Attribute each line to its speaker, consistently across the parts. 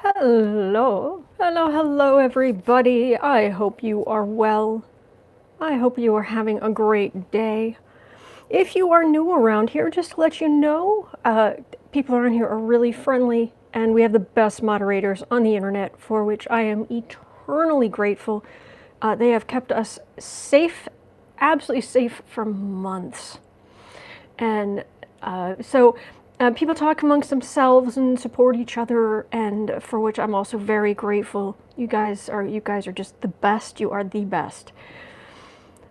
Speaker 1: Hello, everybody. I hope you are well. I hope you are having a great day. If you are new around here, just to let you know, people around here are really friendly, and we have the best moderators on the internet, for which I am eternally grateful. They have kept us safe, absolutely safe for months. And people talk amongst themselves and support each other, and for which I'm also very grateful. You guys are just the best. You are the best.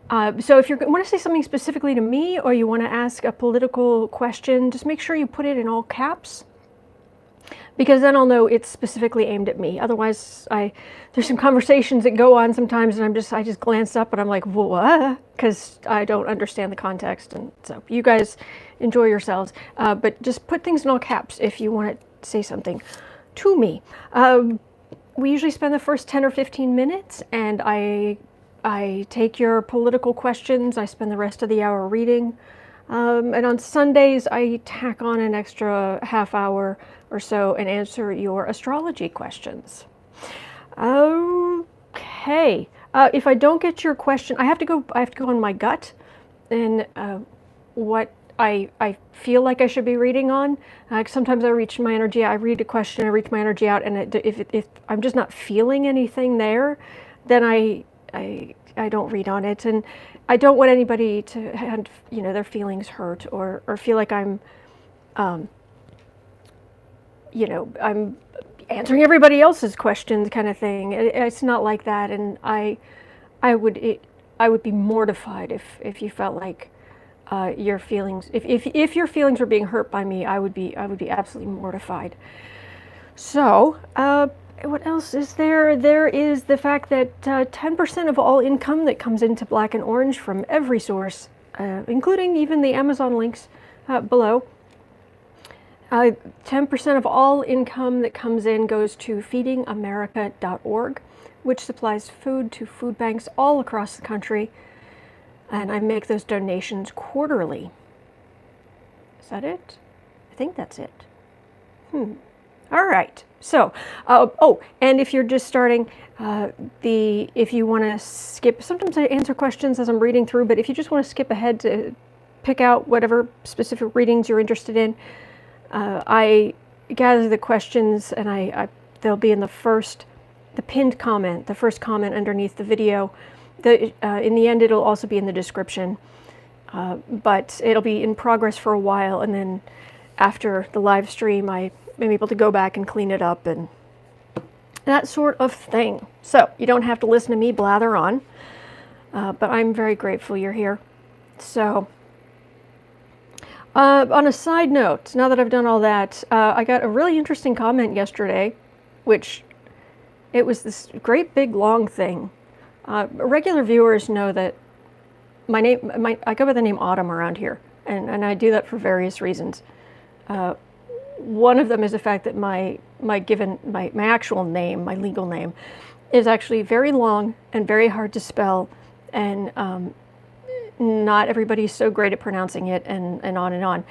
Speaker 1: So if you want to say something specifically to me, or you want to ask a political question, just make sure you put it in all caps, because then I'll know it's specifically aimed at me. Otherwise, there's some conversations that go on sometimes, and I just glance up and I'm like, what? Because I don't understand the context. And so you guys enjoy yourselves, but just put things in all caps if you want to say something to me. We usually spend the first 10 or 15 minutes, and I take your political questions. I spend the rest of the hour reading. And on Sundays, I tack on an extra half hour or so and answer your astrology questions. Okay. If I don't get your question, I have to go on my gut and what I feel like I should be reading on. Sometimes I reach my energy. I read a question, I reach my energy out, and if I'm just not feeling anything there, then I don't read on it, and I don't want anybody to have their feelings hurt or feel like I'm answering everybody else's questions kind of thing. It's not like that, and I would be mortified if you felt like your feelings if your feelings were being hurt by me. I would be absolutely mortified. So. What else is there? There is the fact that 10% of all income that comes into Black and Orange from every source, including even the Amazon links below, 10% of all income that comes in goes to feedingamerica.org, which supplies food to food banks all across the country, and I make those donations quarterly. Is that it? I think that's it. All right. So, and if you're just starting, if you want to skip, sometimes I answer questions as I'm reading through, but if you just want to skip ahead to pick out whatever specific readings you're interested in, I gather the questions, and they'll be in the pinned comment, the first comment underneath the video. In the end, it'll also be in the description, but it'll be in progress for a while, and then after the live stream, I'm able to go back and clean it up and that sort of thing. So you don't have to listen to me blather on, but I'm very grateful you're here. So on a side note, now that I've done all that, I got a really interesting comment yesterday, which it was this great big long thing. Regular viewers know that I go by the name Autumn around here, and I do that for various reasons. One of them is the fact that my actual name, my legal name, is actually very long and very hard to spell, and not everybody's so great at pronouncing it, and on and on.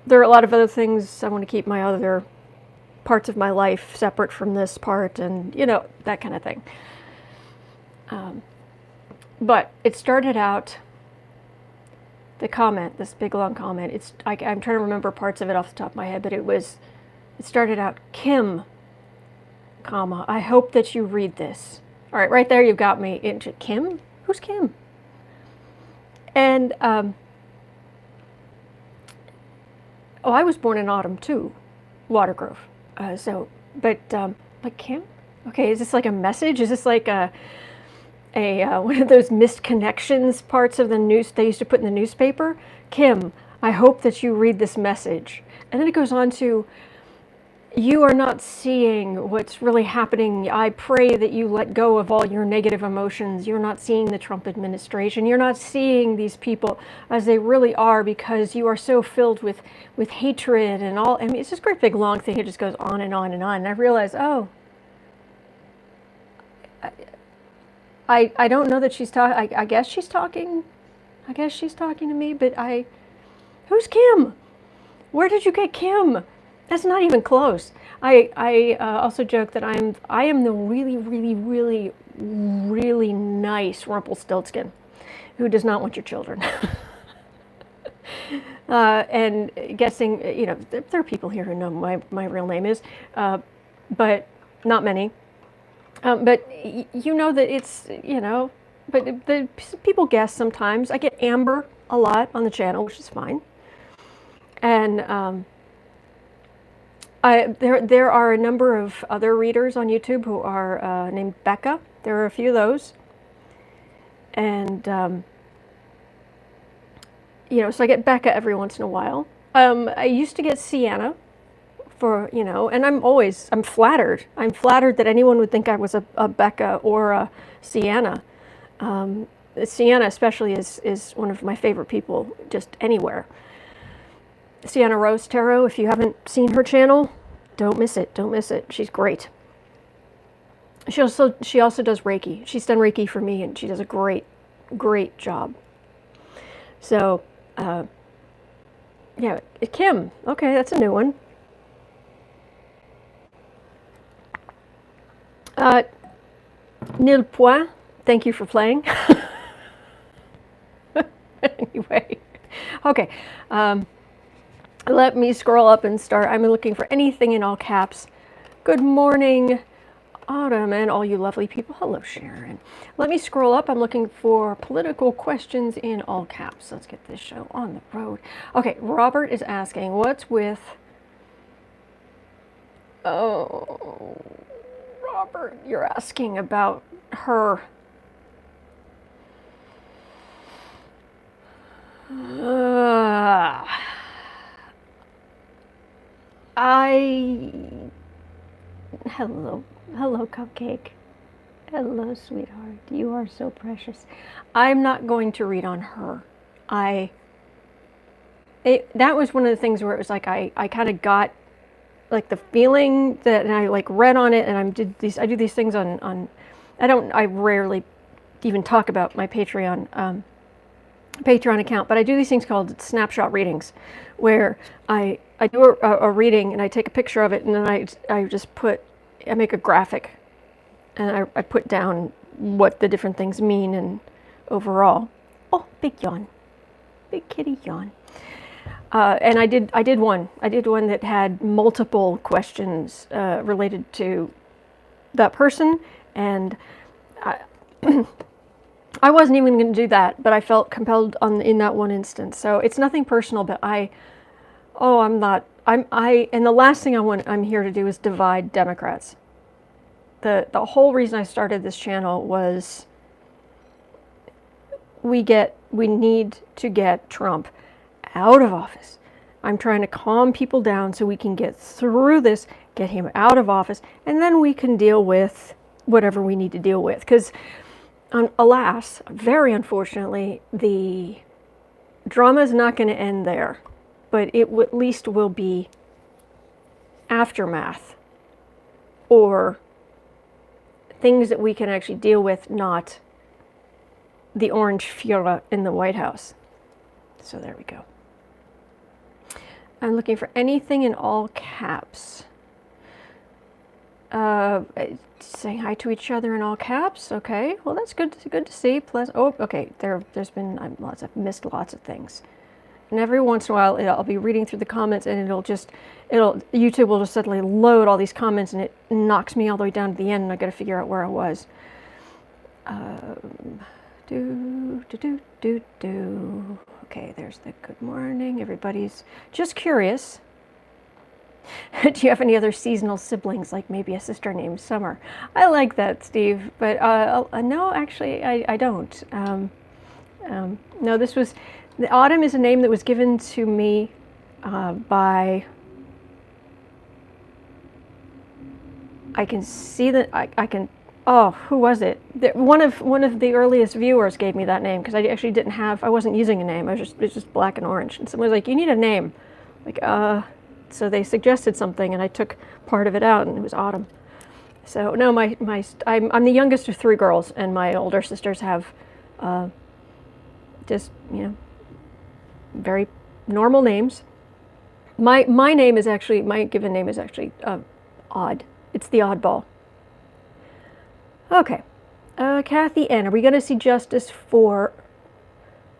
Speaker 1: There are a lot of other things. I want to keep my other parts of my life separate from this part, and that kind of thing. But it started out. The comment, this big long comment, I'm trying to remember parts of it off the top of my head, but it started out, Kim, comma, I hope that you read this. All right, right there you've got me into Kim? Who's Kim? And, I was born in autumn too, Watergrove. Like Kim? Okay, is this like a message? Is this like a one of those missed connections parts of the news they used to put in the newspaper? Kim, I hope that you read this message. And then it goes on to, you are not seeing what's really happening. I pray that you let go of all your negative emotions. You're not seeing the Trump administration. You're not seeing these people as they really are, because you are so filled with hatred and all. I mean, it's this great big long thing. It just goes on and on and on. And I realized, I don't know that she's talking. I guess she's talking. I guess she's talking to me, but who's Kim? Where did you get Kim? That's not even close. I also joke that I am the really, really, really, really nice Rumpelstiltskin who does not want your children. And guessing, there are people here who know my real name is, but not many. But you know that it's, but the people guess sometimes. I get Amber a lot on the channel, which is fine. And there are a number of other readers on YouTube who are named Becca. There are a few of those. And, so I get Becca every once in a while. I used to get Sienna for, and I'm flattered. I'm flattered that anyone would think I was a Becca or a Sienna. Sienna especially is one of my favorite people just anywhere. Sienna Rose Tarot, if you haven't seen her channel, don't miss it. Don't miss it. She's great. She also does Reiki. She's done Reiki for me, and she does a great job. So, yeah, Kim. Okay, that's a new one. Nil point. Thank you for playing. Anyway, okay. Let me scroll up and start. I'm looking for anything in all caps. Good morning, Autumn, and all you lovely people. Hello, Sharon. Let me scroll up. I'm looking for political questions in all caps. Let's get this show on the road. Okay, Robert is asking, what's with... Oh, Robert, you're asking about her. Hello, Cupcake. Hello, sweetheart. You are so precious. I'm not going to read on her. That was one of the things where it was like I kind of got like the feeling that, and I like read on it, and I do these things on I rarely even talk about my Patreon account, but I do these things called snapshot readings, where I do a reading and I take a picture of it, and then I make a graphic, and I put down what the different things mean and overall. Oh, big yawn, big kitty yawn. And I did one that had multiple questions related to that person, and I wasn't even going to do that, but I felt compelled in that one instance. So it's nothing personal, but and the last thing I'm here to do is divide Democrats. The whole reason I started this channel was we need to get Trump out of office. I'm trying to calm people down so we can get through this, get him out of office, and then we can deal with whatever we need to deal with. Because alas, very unfortunately, the drama is not going to end there, but it at least will be aftermath or things that we can actually deal with, not the orange fury in the White House. So there we go. I'm looking for anything in all caps. Saying hi to each other in all caps. Okay, well that's good to see. Oh, okay. There's been I've missed lots of things, and every once in a while I'll be reading through the comments, and YouTube will just suddenly load all these comments, and it knocks me all the way down to the end, and I got to figure out where I was. Okay, there's the good morning. Everybody's just curious. Do you have any other seasonal siblings, like maybe a sister named Summer? I like that, Steve, but no, actually, I don't. No, the Autumn is a name that was given to me by, I can see that, who was it? One of the earliest viewers gave me that name, because I wasn't using a name, it was just black and orange, and someone was like, you need a name. Like, so they suggested something, and I took part of it out, and it was Autumn. So no, I'm the youngest of 3 girls, and my older sisters have just very normal names. My name is actually, my given name is actually odd. It's the oddball. Okay. Kathy N., are we going to see justice for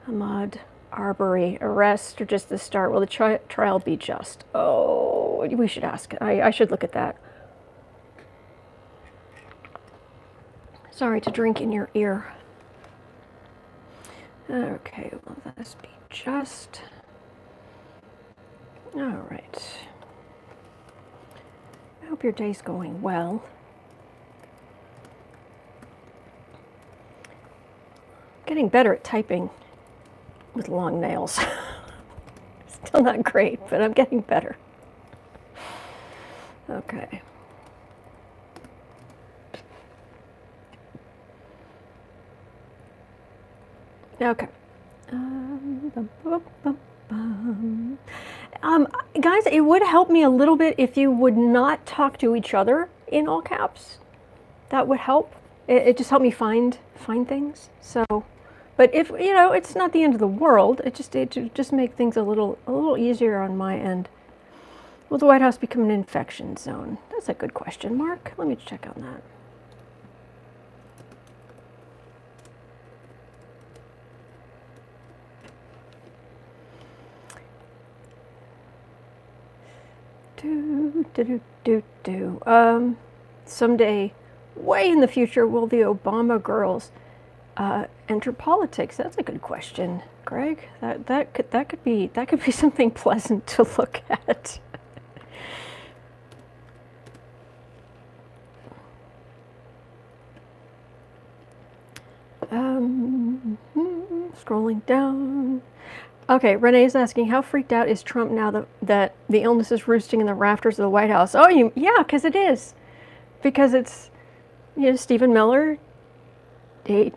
Speaker 1: Ahmaud Arbery arrest or just the start? Will the trial be just? Oh, we should ask. I should look at that. Sorry to drink in your ear. Okay, will this be just? All right. I hope your day's going well. Getting better at typing with long nails. Still not great, but I'm getting better. Okay. Okay. Guys, it would help me a little bit if you would not talk to each other in all caps. That would help. It just helped me find things. So, but if you know, it's not the end of the world. It just make things a little easier on my end. Will the White House become an infection zone? That's a good question, Mark. Let me check on that. Someday, way in the future, will the Obama girls enter politics? That's a good question, Greg. That could be something pleasant to look at. Scrolling down. Okay, Renee's asking, how freaked out is Trump now that the illness is roosting in the rafters of the White House? Oh, yeah, because it is. Because it's, Stephen Miller, he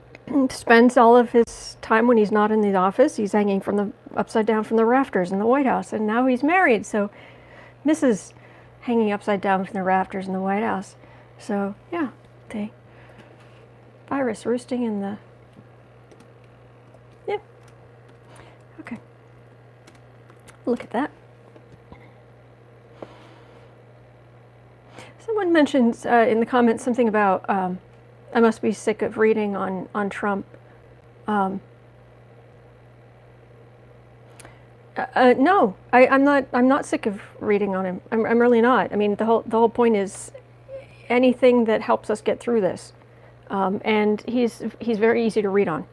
Speaker 1: spends all of his time when he's not in the office, he's hanging upside down from the rafters in the White House. And now he's married, so Mrs. hanging upside down from the rafters in the White House. So, yeah, the virus roosting in the... Yeah. Okay. Look at that. Someone mentions in the comments something about I must be sick of reading on Trump. No, I'm not sick of reading on him. I'm really not. I mean, the whole point is anything that helps us get through this. And he's very easy to read on.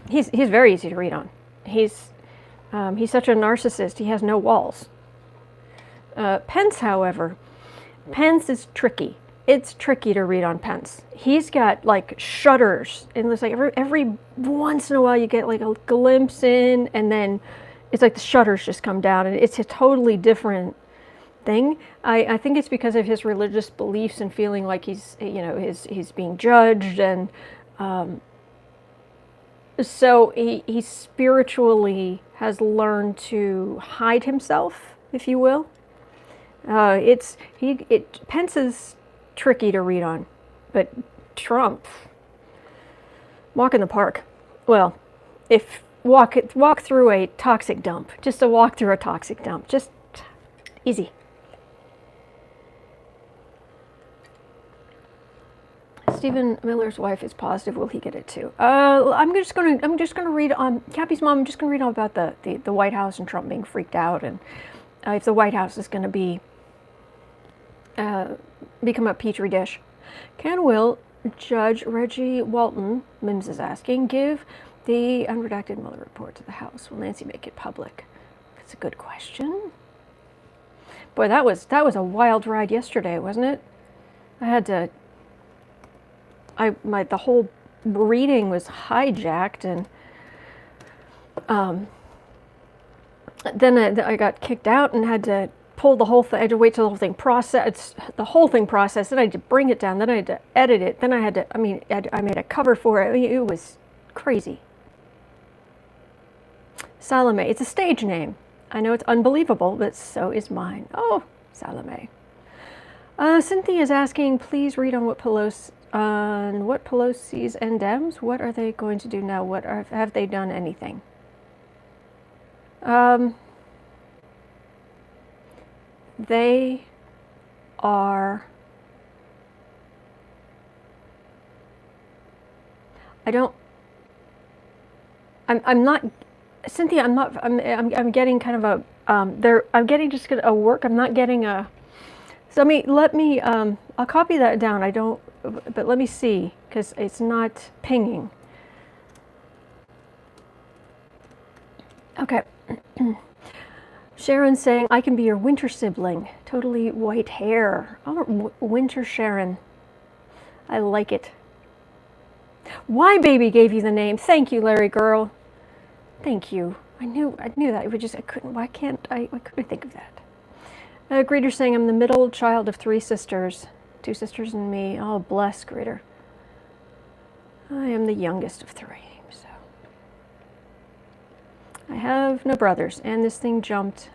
Speaker 1: He's very easy to read on. He's such a narcissist. He has no walls. Pence, however, Pence is tricky. It's tricky to read on Pence. He's got like shudders, and it's like every once in a while you get like a glimpse in, and then it's like the shutters just come down, and it's a totally different thing. I think it's because of his religious beliefs and feeling like he's being judged, and so he spiritually has learned to hide himself, if you will. Pence is tricky to read on, but Trump, walk in the park. Well, if walk through a toxic dump, just a walk through a toxic dump, just easy. Stephen Miller's wife is positive. Will he get it too? I'm just gonna read on Cappy's mom. I'm just gonna read all about the White House and Trump being freaked out, and if the White House is going to be become a petri dish. Will Judge Reggie Walton, Mims is asking, give the unredacted Mueller report to the House? Will Nancy make it public? That's a good question. Boy, that was a wild ride yesterday, wasn't it? I had to. The whole reading was hijacked, and then I got kicked out and had to pull the whole thing. I had to wait till the whole thing processed. Then I had to bring it down. Then I had to edit it. Then I made a cover for it. I mean, it was crazy. Salome. It's a stage name. I know it's unbelievable, but so is mine. Oh, Salome. Cynthia is asking, please read on what Pelosi's and Dems. What are they going to do now? Have they done anything? They are, I'm not, Cynthia, I'm getting kind of I'm getting just a work, I'm not getting a, so let me, I'll copy that down. I don't, but let me see, because it's not pinging. Okay. Sharon saying, I can be your winter sibling. Totally white hair. Oh, winter Sharon. I like it. Why Baby gave you the name. Thank you, Larry girl. Thank you. I knew that. It would just, I couldn't think of that. Greeter saying, I'm the middle child of 3 sisters. 2 sisters and me. Oh, bless Greeter. I am the youngest of 3, so. I have no brothers, and this thing jumped.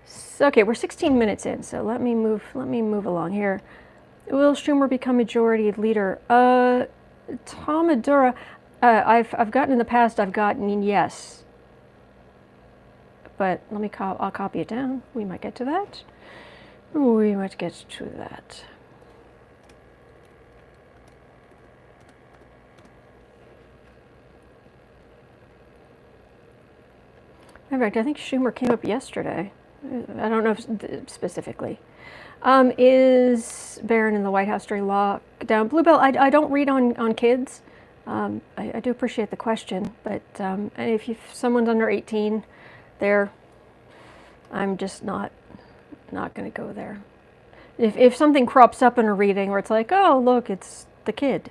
Speaker 1: So, okay, we're 16 minutes in, so let me move along here. Will Schumer become majority leader? Tomadura, I've gotten in the past, I've gotten yes. But I'll copy it down. We might get to that. We might get to that. In fact, I think Schumer came up yesterday. I don't know if specifically. Is Barron in the White House during lockdown? Bluebell, I don't read on kids. I do appreciate the question, but if someone's under 18, I'm just not going to go there. If something crops up in a reading where it's like, oh, look, it's the kid,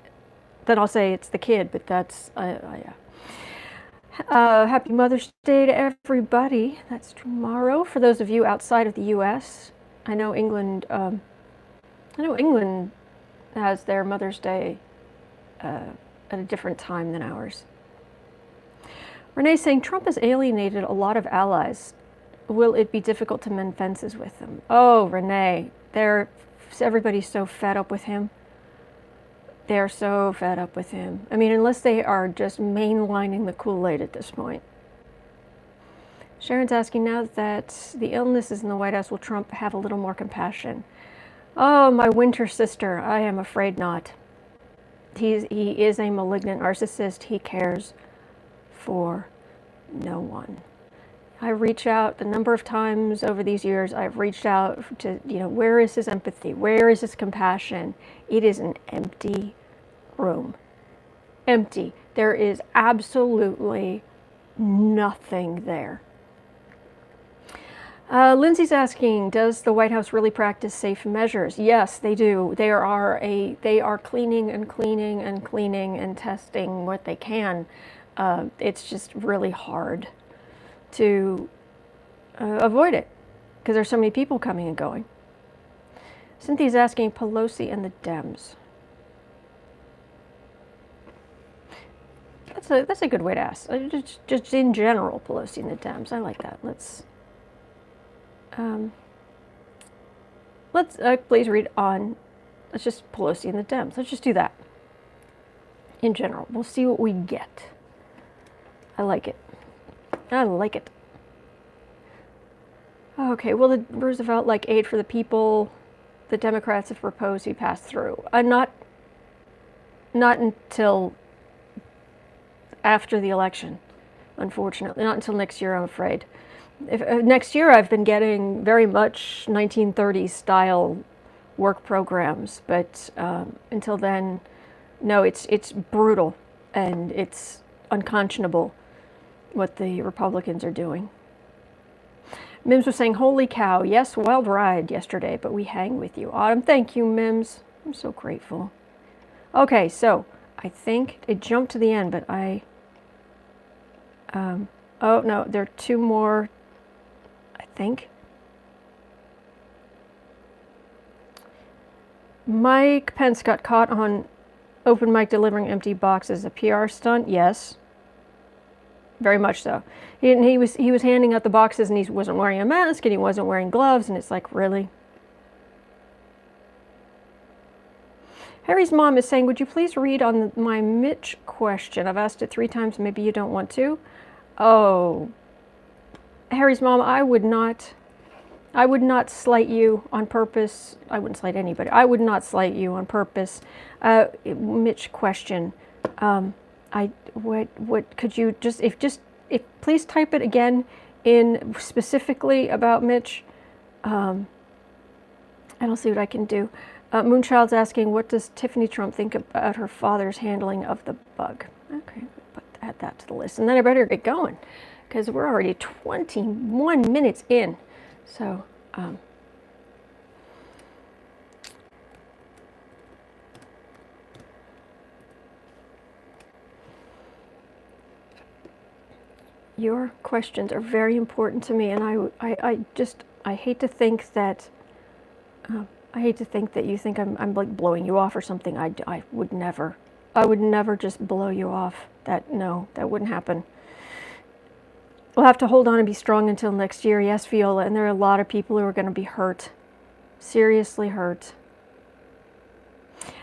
Speaker 1: then I'll say it's the kid, but that's, yeah. Happy Mother's Day to everybody. That's tomorrow. For those of you outside of the U.S., I know England has their Mother's Day at a different time than ours. Renee saying, Trump has alienated a lot of allies. Will it be difficult to mend fences with them? Oh, Renee, everybody's so fed up with him. They're so fed up with him. I mean, unless they are just mainlining the Kool-Aid at this point. Sharon's asking, now that the illness is in the White House, will Trump have a little more compassion? Oh, my winter sister, I am afraid not. He is a malignant narcissist. He cares for no one. I reach out the number of times over these years, I've reached out to, where is his empathy? Where is his compassion? It is an empty room. Empty. There is absolutely nothing there. Lindsay's asking, does the White House really practice safe measures? Yes, they do. They are cleaning and testing what they can. It's just really hard to avoid it because there's so many people coming and going. Cynthia's asking, Pelosi and the Dems. That's a good way to ask. Just in general, Pelosi and the Dems. I like that. Let's please read on. Let's just Pelosi and the Dems. Let's just do that. In general, we'll see what we get. I like it. I like it. Okay, will the Roosevelt like aid for the people the Democrats have proposed be passed through? Not until after the election, unfortunately. Not until next year, I'm afraid. Next year, I've been getting very much 1930s style work programs, but until then, no, it's brutal and it's unconscionable what the Republicans are doing. Mims was saying, holy cow, yes, wild ride yesterday, but we hang with you. Autumn, thank you, Mims. I'm so grateful. Okay, so I think it jumped to the end, but oh no, there are 2 more, I think. Mike Pence got caught on open mic delivering empty boxes. A PR stunt? Yes. Very much so. He was handing out the boxes and he wasn't wearing a mask and he wasn't wearing gloves, and it's like, really? Harry's mom is saying, would you please read on my Mitch question? I've asked it 3 times, maybe you don't want to. Oh, Harry's mom, I would not slight you on purpose. I wouldn't slight anybody. I would not slight you on purpose. Mitch question. What could you if please type it again in specifically about Mitch. And I'll see what I can do. Moonchild's asking, what does Tiffany Trump think about her father's handling of the bug? Okay, add that to the list. And then I better get going because we're already 21 minutes in. So, your questions are very important to me, and I hate to think that you think I'm like blowing you off or something. I would never just blow you off. That wouldn't happen. We'll have to hold on and be strong until next year. Yes, Viola, and there are a lot of people who are going to be hurt, seriously hurt.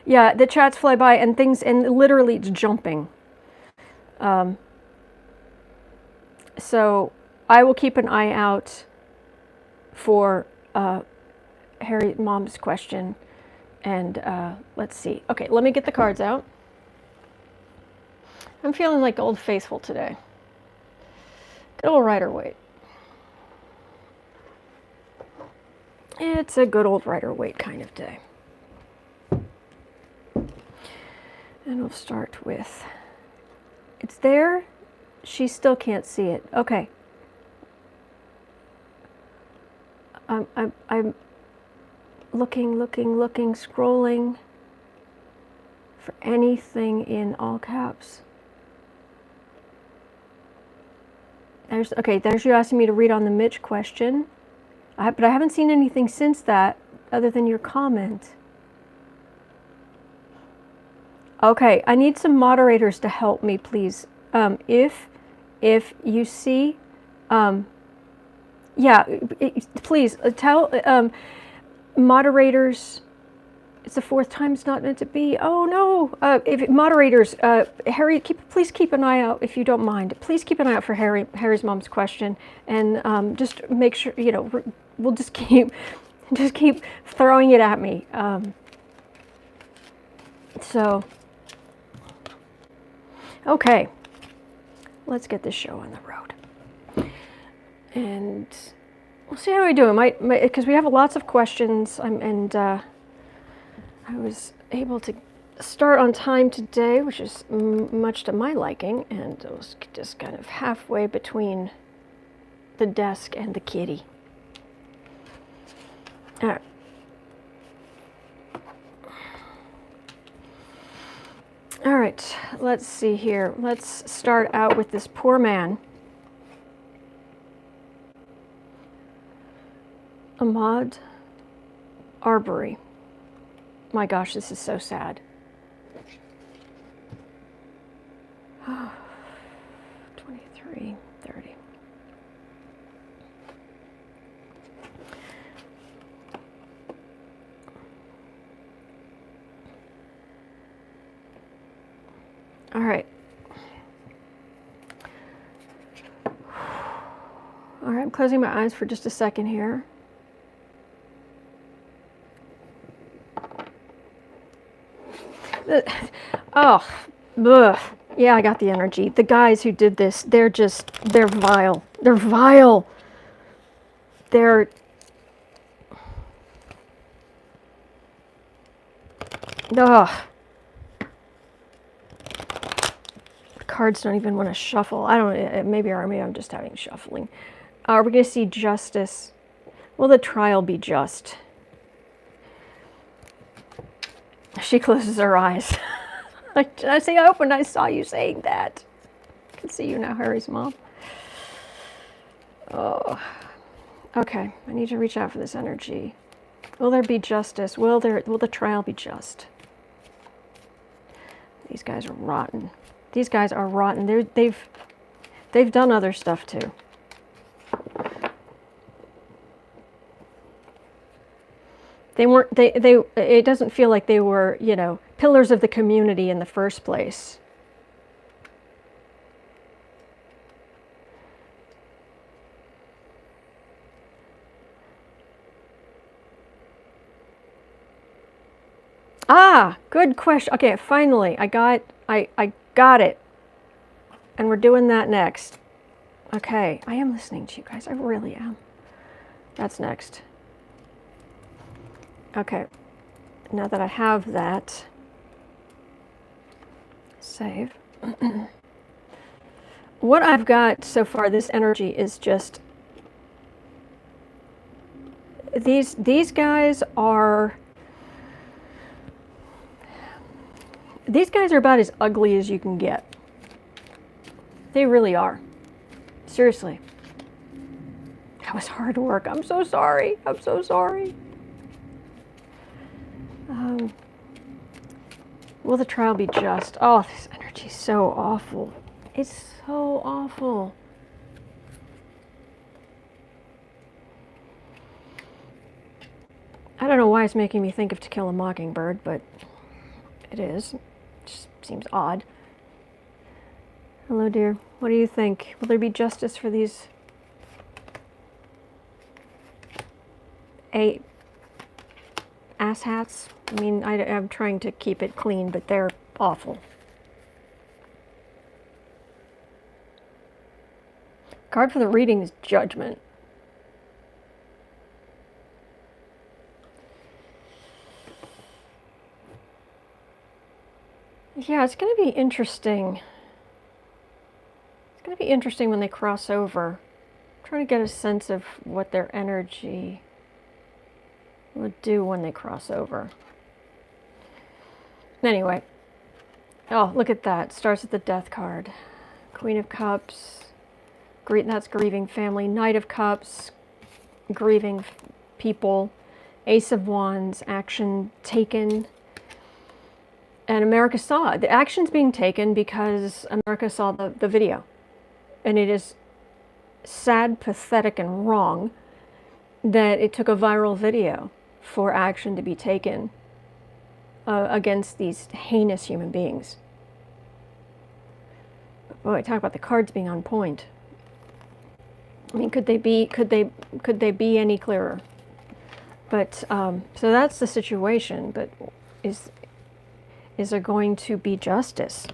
Speaker 1: Yeah, the chats fly by and things, and literally it's jumping. So I will keep an eye out for Harry Mom's question, and let's see. Okay, let me get the cards out. I'm feeling like Old Faithful today. Good old Rider-Waite. It's a good old Rider-Waite kind of day. And we'll start with, it's there. She still can't see it. Okay. I'm looking, scrolling for anything in all caps. There's you asking me to read on the Mitch question. But I haven't seen anything since that other than your comment. Okay, I need some moderators to help me, please. If you see, please tell moderators. It's the fourth time it's not meant to be. Oh no! If moderators, Harry, please keep an eye out if you don't mind. Please keep an eye out for Harry's mom's question, and just make sure we'll just keep throwing it at me. Okay, let's get this show on the road, and we'll see how we do. Because we have lots of questions, I was able to start on time today, which is much to my liking, and it was just kind of halfway between the desk and the kitty. All right. All right, let's see here. Let's start out with this poor man. Ahmaud Arbery. My gosh, this is so sad. 23, 30. All right. All right, I'm closing my eyes for just a second here. Oh, ugh. Yeah, I got the energy. The guys who did this, they're vile. They're vile. Ugh. The cards don't even want to shuffle. Maybe I'm just having shuffling. Are we going to see justice? Will the trial be just? She closes her eyes. I say, I opened, I saw you saying that. I can see you now, Harry's mom. Oh, okay. I need to reach out for this energy. Will there be justice? Will the trial be just? These guys are rotten. These guys are rotten. They've done other stuff too. They weren't. It doesn't feel like they were, pillars of the community in the first place. Ah, good question. Okay, finally, I got it. And we're doing that next. Okay, I am listening to you guys. I really am. That's next. Okay, now that I have that, save. What I've got so far, this energy is just, these guys are about as ugly as you can get. They really are. Seriously. That was hard work. I'm so sorry. I'm so sorry. Will the trial be just? Oh, this energy's so awful. It's so awful. I don't know why it's making me think of To Kill a Mockingbird, but it is. It just seems odd. Hello, dear. What do you think? Will there be justice for these asshats? I mean, I'm trying to keep it clean, but they're awful. Card for the reading is Judgment. Yeah, it's going to be interesting. It's going to be interesting when they cross over. I'm trying to get a sense of what their energy would do when they cross over. Anyway. Oh, look at that. Starts with the Death card. Queen of Cups. That's grieving family. Knight of Cups. Grieving people. Ace of Wands. Action taken. And America saw it. The action's being taken because America saw the video. And it is sad, pathetic, and wrong that it took a viral video for action to be taken against these heinous human beings. Boy, talk about the cards being on point. I mean, could they be any clearer? But so that's the situation. But is there going to be justice?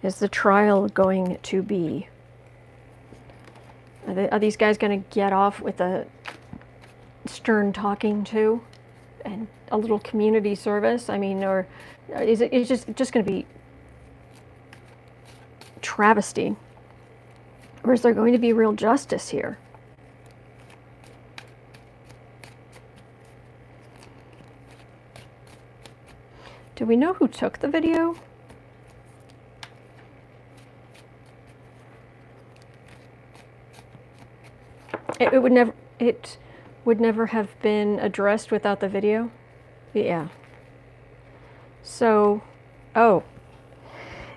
Speaker 1: Is the trial going to be? Are these guys going to get off with a stern talking to and a little community service? I mean, or is it just going to be travesty? Or is there going to be real justice here? Do we know who took the video? It would never have been addressed without the video. Yeah. So, oh,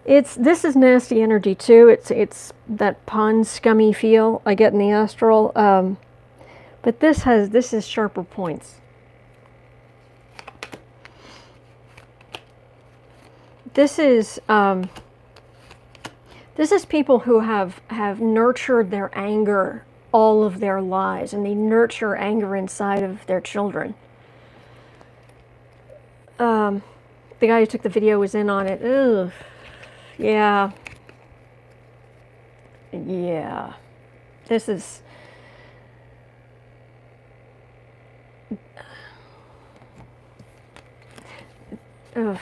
Speaker 1: this is nasty energy too. It's that pond scummy feel I get in the astral. But this is sharper points. This is people who have nurtured their anger all of their lives, and they nurture anger inside of their children. The guy who took the video was in on it. Ugh. Yeah. Yeah. This is... Ugh.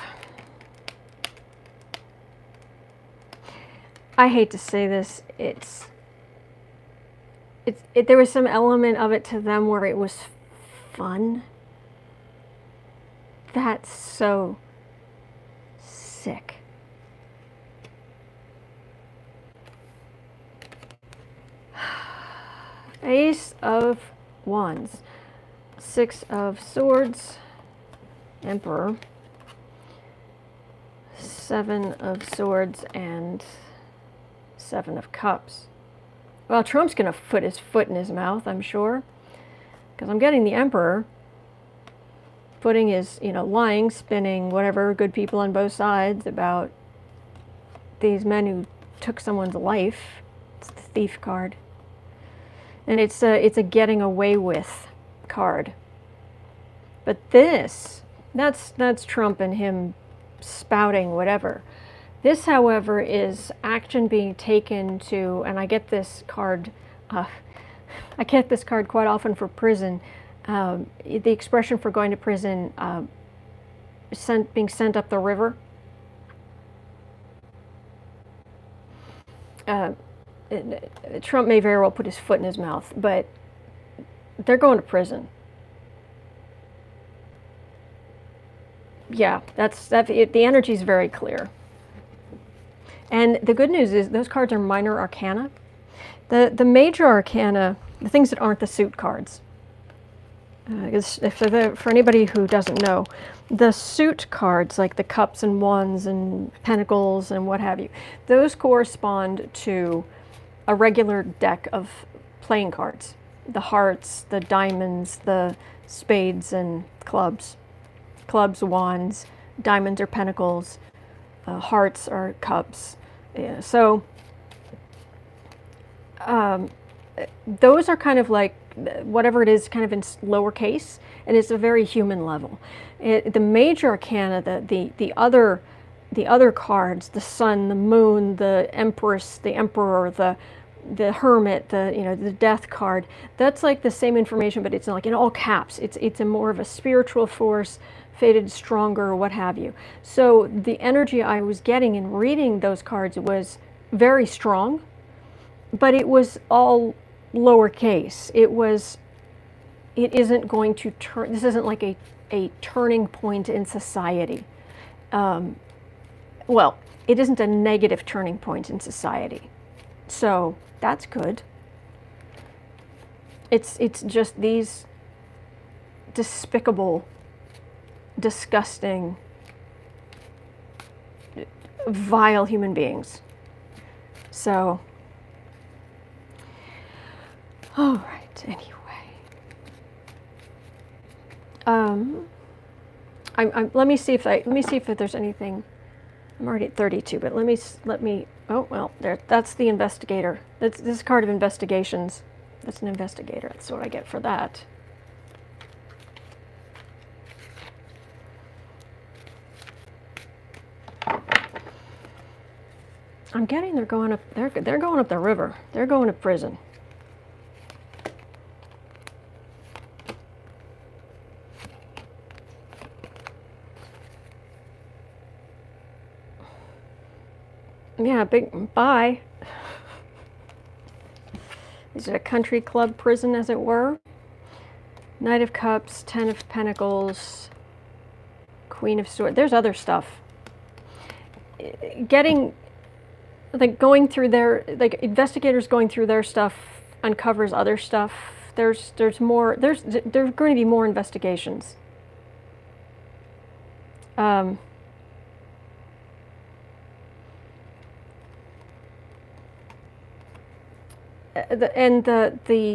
Speaker 1: I hate to say this, there was some element of it to them where it was fun. That's so sick. Ace of Wands, Six of Swords, Emperor, Seven of Swords, and Seven of Cups. Well, Trump's going to put his foot in his mouth, I'm sure, because I'm getting the Emperor putting his, lying, spinning, whatever, good people on both sides about these men who took someone's life. It's the Thief card. And it's a getting away with card. But this That's Trump and him spouting whatever. This, however, is action being taken to, and I get this card, I get this card quite often for prison. The expression for going to prison, being sent up the river. Trump may very well put his foot in his mouth, but they're going to prison. Yeah, the energy is very clear. And the good news is those cards are minor arcana. The major arcana, the things that aren't the suit cards, for anybody who doesn't know, the suit cards, like the cups and wands and pentacles and what have you, those correspond to a regular deck of playing cards. The hearts, the diamonds, the spades and clubs. Clubs, wands, diamonds are pentacles, hearts are cups. Yeah, so those are kind of like whatever it is, kind of in lowercase, and it's a very human level. The major arcana, the other cards, the sun, the moon, the empress, the emperor, the hermit, the death card, that's like the same information, but it's like in all caps. It's a more of a spiritual force, fated stronger, or what have you. So the energy I was getting in reading those cards was very strong, but it was all lowercase. It isn't going to turn, this isn't like a turning point in society. Well, it isn't a negative turning point in society. So that's good. It's just these despicable, disgusting, vile human beings. So, all right, anyway. Let me see if there's anything. I'm already at 32, but let me. Oh well, that's the investigator. This is a card of investigations. That's an investigator. That's what I get for that. I'm getting they're going up. They're going up the river. They're going to prison. Yeah, big bye. Is it a country club prison, as it were? Knight of Cups, Ten of Pentacles, Queen of Swords. There's other stuff. Getting, like, going through their, like, investigators going through their stuff uncovers other stuff. There's more. There's going to be more investigations.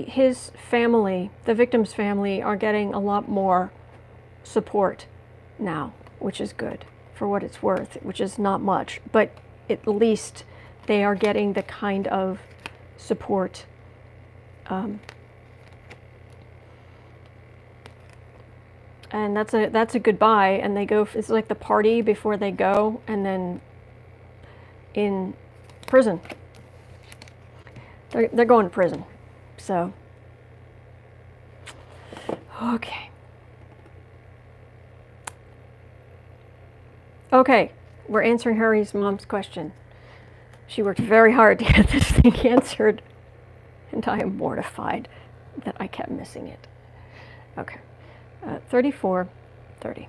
Speaker 1: His family, the victim's family, are getting a lot more support now, which is good for what it's worth, which is not much, but at least they are getting the kind of support and that's a goodbye, and they go, it's like the party before they go, and then in prison. They're going to prison. So, okay. Okay, we're answering Harry's mom's question. She worked very hard to get this thing answered, and I am mortified that I kept missing it. Okay, 34, 30.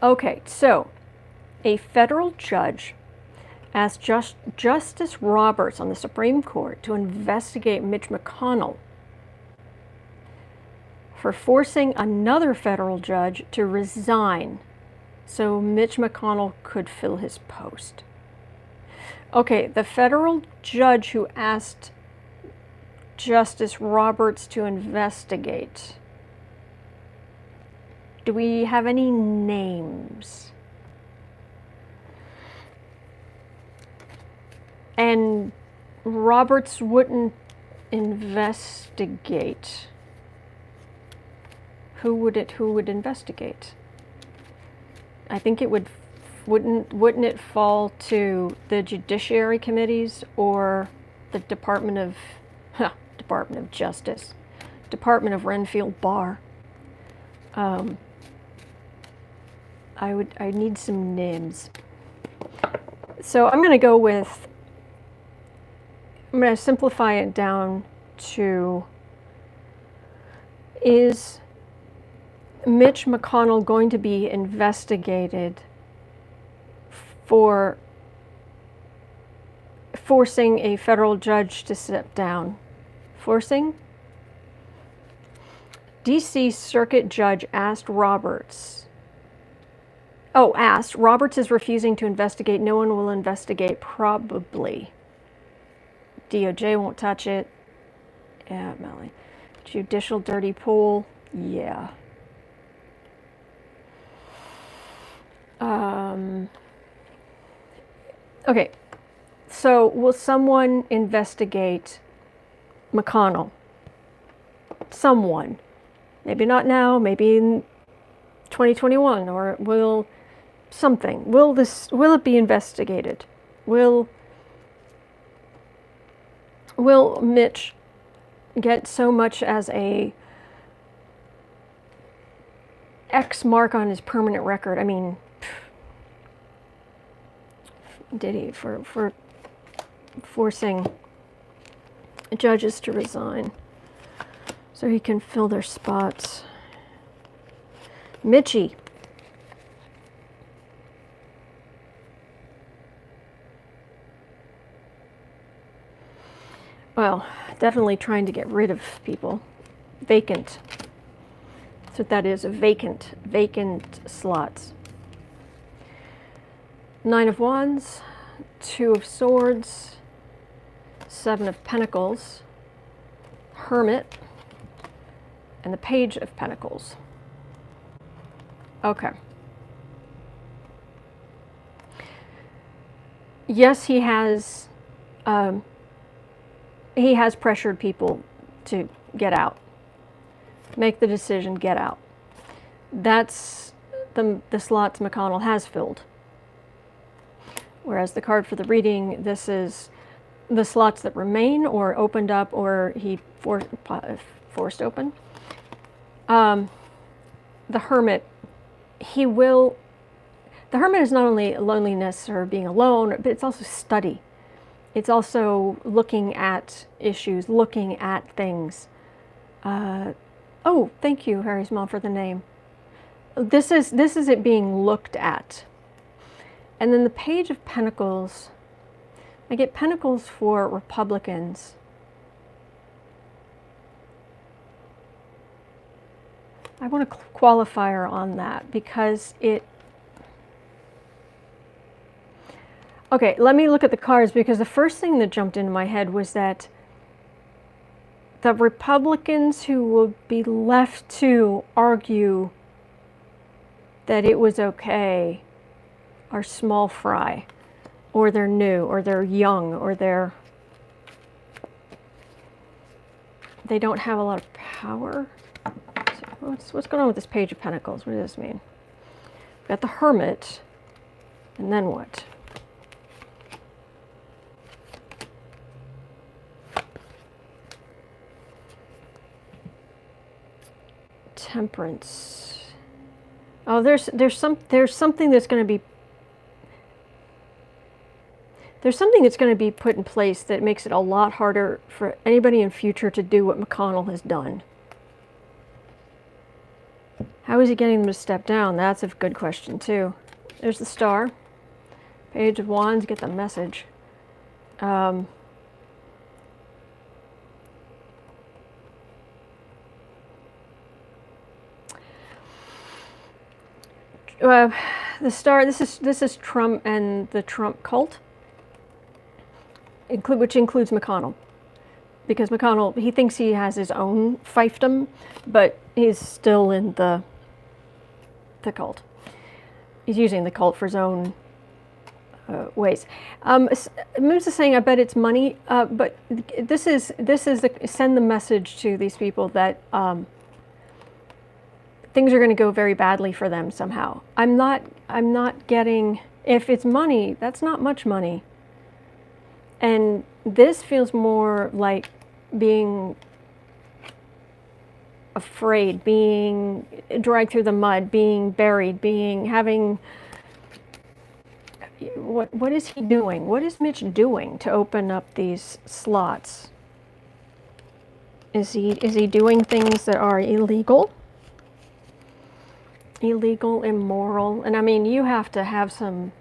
Speaker 1: Okay, so a federal judge asked Justice Roberts on the Supreme Court to investigate Mitch McConnell for forcing another federal judge to resign so Mitch McConnell could fill his post. Okay, the federal judge who asked Justice Roberts to investigate. Do we have any names? And Roberts wouldn't investigate. Who would investigate? I think it wouldn't it fall to the Judiciary Committees or the Department of Justice, Department of Renfield Bar. I need some names. So I'm going to simplify it down to, is Mitch McConnell going to be investigated for forcing a federal judge to step down? Forcing? D.C. Circuit Judge asked Roberts is refusing to investigate. No one will investigate, probably. DOJ won't touch it. Yeah, Melly. Judicial dirty pool. Yeah. Okay. So will someone investigate McConnell? Someone. Maybe not now, maybe in 2021, or will something. Will it be investigated? Will Mitch get so much as a X mark on his permanent record? I mean, did he for forcing judges to resign so he can fill their spots? Mitchie. Well, definitely trying to get rid of people. Vacant. That's what that is, a vacant slots. 9 of Wands, 2 of Swords, 7 of Pentacles, Hermit, and the Page of Pentacles. Okay. Yes, he has pressured people to get out. Make the decision, get out. That's the slots McConnell has filled. Whereas the card for the reading, this is the slots that remain or opened up or he forced open. The Hermit, the Hermit is not only loneliness or being alone, but it's also study. It's also looking at issues, looking at things. Oh, thank you, Harry's mom, for the name. This is it being looked at. And then the Page of Pentacles, I get Pentacles for Republicans. I want a qualifier on that because it... Okay, let me look at the cards because the first thing that jumped into my head was that the Republicans who will be left to argue that it was okay are small fry, or they're new, or they're young, or they don't have a lot of power. So what's going on with this Page of Pentacles? What does this mean? We've got the Hermit, and then what? Temperance. Oh, there's something that's going to be put in place that makes it a lot harder for anybody in future to do what McConnell has done. How is he getting them to step down? That's a good question too. There's the Star. Page of Wands, get the message. The Star, this is Trump and the Trump cult, which includes McConnell. Because McConnell, he thinks he has his own fiefdom, but he's still in the cult. He's using the cult for his own ways. Moose is saying, I bet it's money, but this is send the message to these people that things are going to go very badly for them somehow. I'm not getting, if it's money, that's not much money. And this feels more like being afraid, being dragged through the mud, being buried, having, what is he doing? What is Mitch doing to open up these slots? Is he doing things that are illegal? Illegal, immoral? And I mean, you've got to have some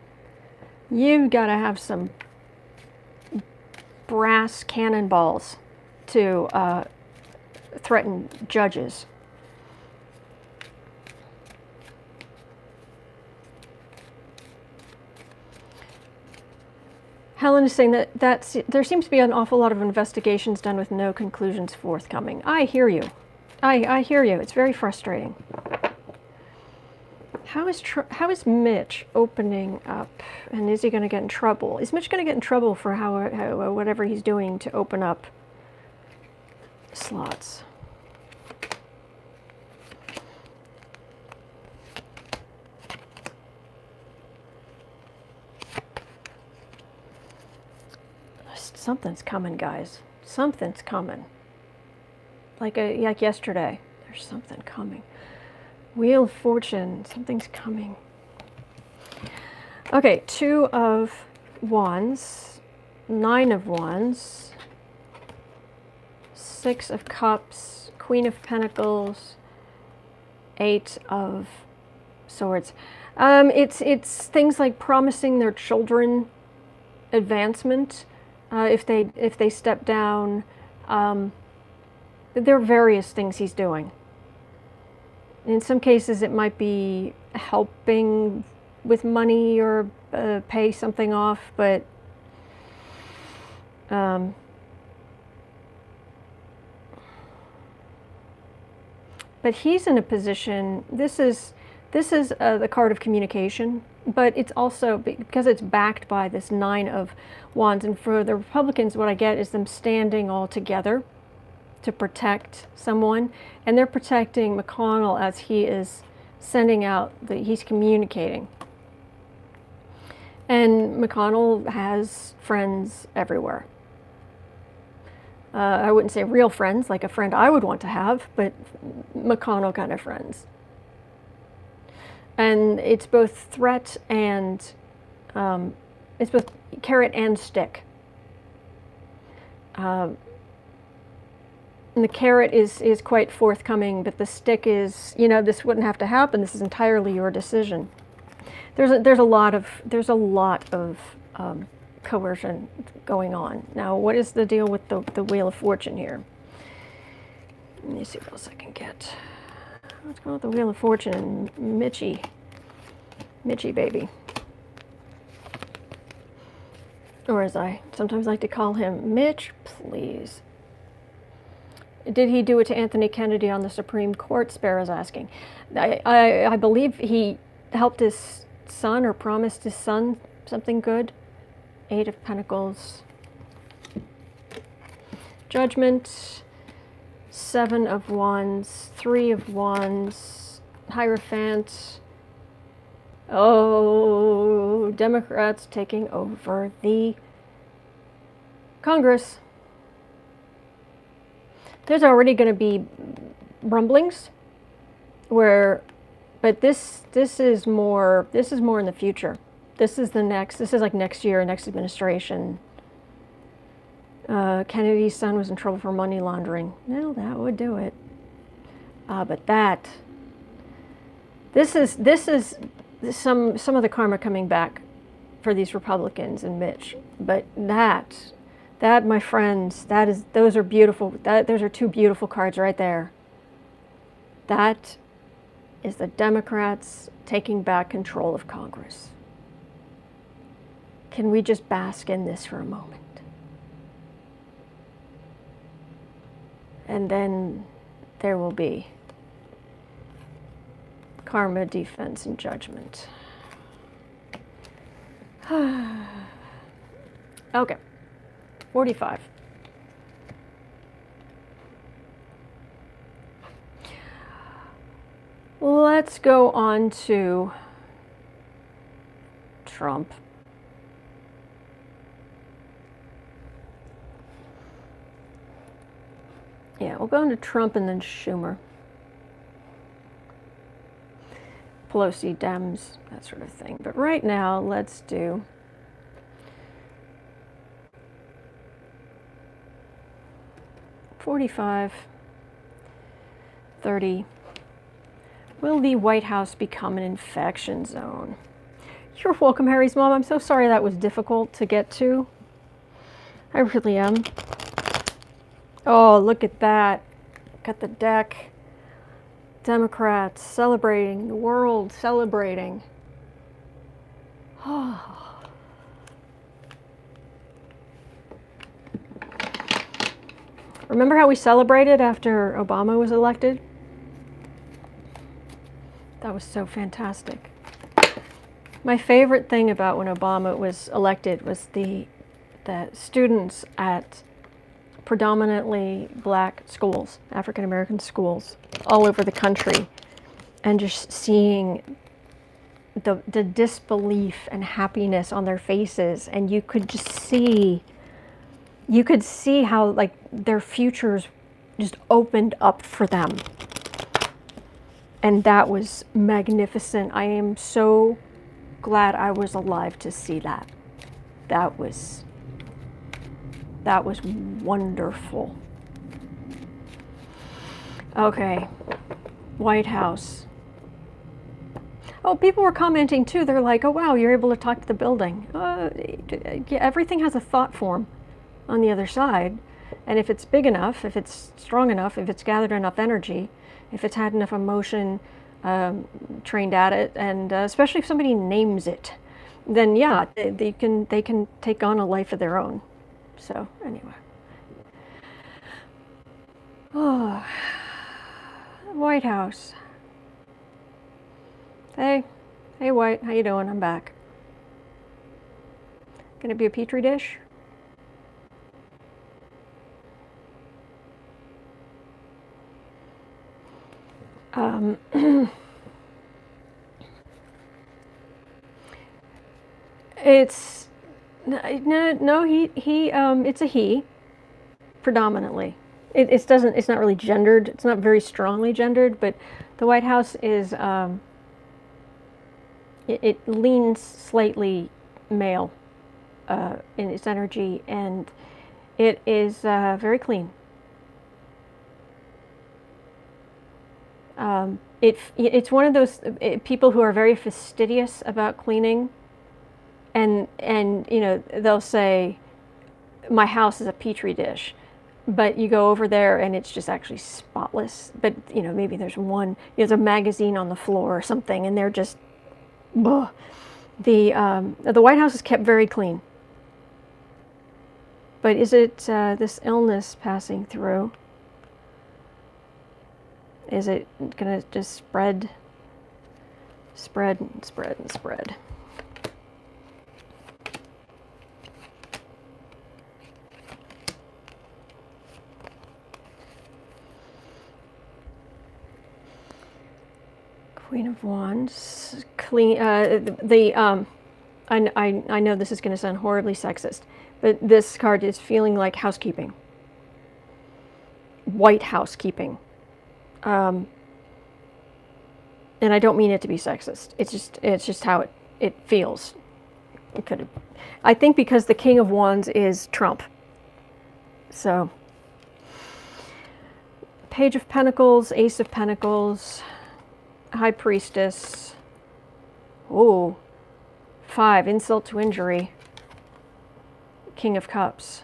Speaker 1: brass cannonballs to threaten judges. Helen is saying that there seems to be an awful lot of investigations done with no conclusions forthcoming. I hear you. I hear you. It's very frustrating. How is Mitch opening up, and is he going to get in trouble? Is Mitch going to get in trouble for how whatever he's doing to open up slots? Something's coming, guys. Something's coming. Like yesterday. There's something coming. Wheel of Fortune. Something's coming. Okay, 2 of Wands, 9 of Wands, 6 of Cups, Queen of Pentacles, 8 of Swords. It's things like promising their children advancement. If they step down, there are various things he's doing. In some cases, it might be helping with money or pay something off, but he's in a position. This is the card of communication, but it's also because it's backed by this 9 of Wands, and for the Republicans, what I get is them standing all together to protect someone, and they're protecting McConnell as he is sending out he's communicating. And McConnell has friends everywhere. I wouldn't say real friends, like a friend I would want to have, but McConnell kind of friends. And it's both threat and it's both carrot and stick. And the carrot is quite forthcoming, but the stick is, this wouldn't have to happen. This is entirely your decision. There's a lot of coercion going on. Now, what is the deal with the Wheel of Fortune here? Let me see what else I can get. What's going on with the Wheel of Fortune and Mitchie baby? Or as I sometimes like to call him, Mitch, please. Did he do it to Anthony Kennedy on the Supreme Court? Sparrow's asking. I believe he helped his son or promised his son something good. 8 of Pentacles. Judgment. 7 of Wands. 3 of Wands. Hierophant. Oh, Democrats taking over the Congress. There's already going to be rumblings but this is more in the future. This is like next year, next administration. Kennedy's son was in trouble for money laundering. Well, that would do it. But this is some of the karma coming back for these Republicans and Mitch. But that, my friends, those are beautiful. Those are 2 beautiful cards right there. That is the Democrats taking back control of Congress. Can we just bask in this for a moment? And then there will be karma, defense, and judgment. Okay, 45. Let's go on to Trump. Yeah, we'll go into Trump and then Schumer. Pelosi, Dems, that sort of thing. But right now, let's do .45, 30. Will the White House become an infection zone? You're welcome, Harry's mom. I'm so sorry that was difficult to get to. I really am. Oh, look at that. Got the deck. Democrats celebrating, the world celebrating. Oh. Remember how we celebrated after Obama was elected? That was so fantastic. My favorite thing about when Obama was elected was the students at predominantly black schools, African American schools, all over the country, and just seeing the disbelief and happiness on their faces, and you could see how like their futures just opened up for them, and that was magnificent. I am so glad I was alive to see that. That was wonderful. Okay, White House. Oh, people were commenting too. They're like, oh wow, you're able to talk to the building. Yeah, everything has a thought form on the other side. And if it's big enough, if it's strong enough, if it's gathered enough energy, if it's had enough emotion trained at it, and especially if somebody names it, then yeah, they can take on a life of their own. So anyway, oh, White House. Hey, White, how you doing? I'm back. Gonna be a petri dish? It's no, it's a he, predominantly. It's not really gendered. It's not very strongly gendered, but the White House is it leans slightly male in its energy, and it is very clean. It's one of those people who are very fastidious about cleaning, and you know, they'll say, my house is a petri dish, but you go over there and it's just actually spotless. But you know, maybe there's a magazine on the floor or something, and they're just, ugh. The White House is kept very clean. But is it this illness passing through? Is it gonna just spread and spread and spread? Queen of Wands, clean. I know this is going to sound horribly sexist, but this card is feeling like housekeeping, white housekeeping, and I don't mean it to be sexist. It's just how it feels. It could have, I think, because the King of Wands is Trump. So, Page of Pentacles, Ace of Pentacles, High Priestess. Oh, 5, insult to injury. King of Cups.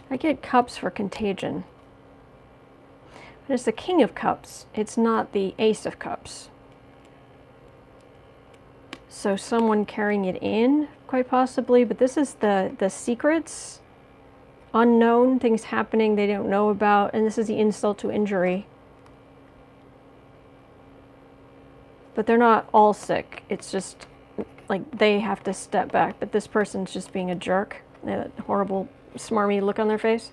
Speaker 1: I get Cups for contagion. But it's the King of Cups. It's not the Ace of Cups. So someone carrying it in, quite possibly, but this is the secrets, unknown, things happening they don't know about, and this is the insult to injury. But they're not all sick. It's just like they have to step back, but this person's just being a jerk. That horrible, smarmy look on their face.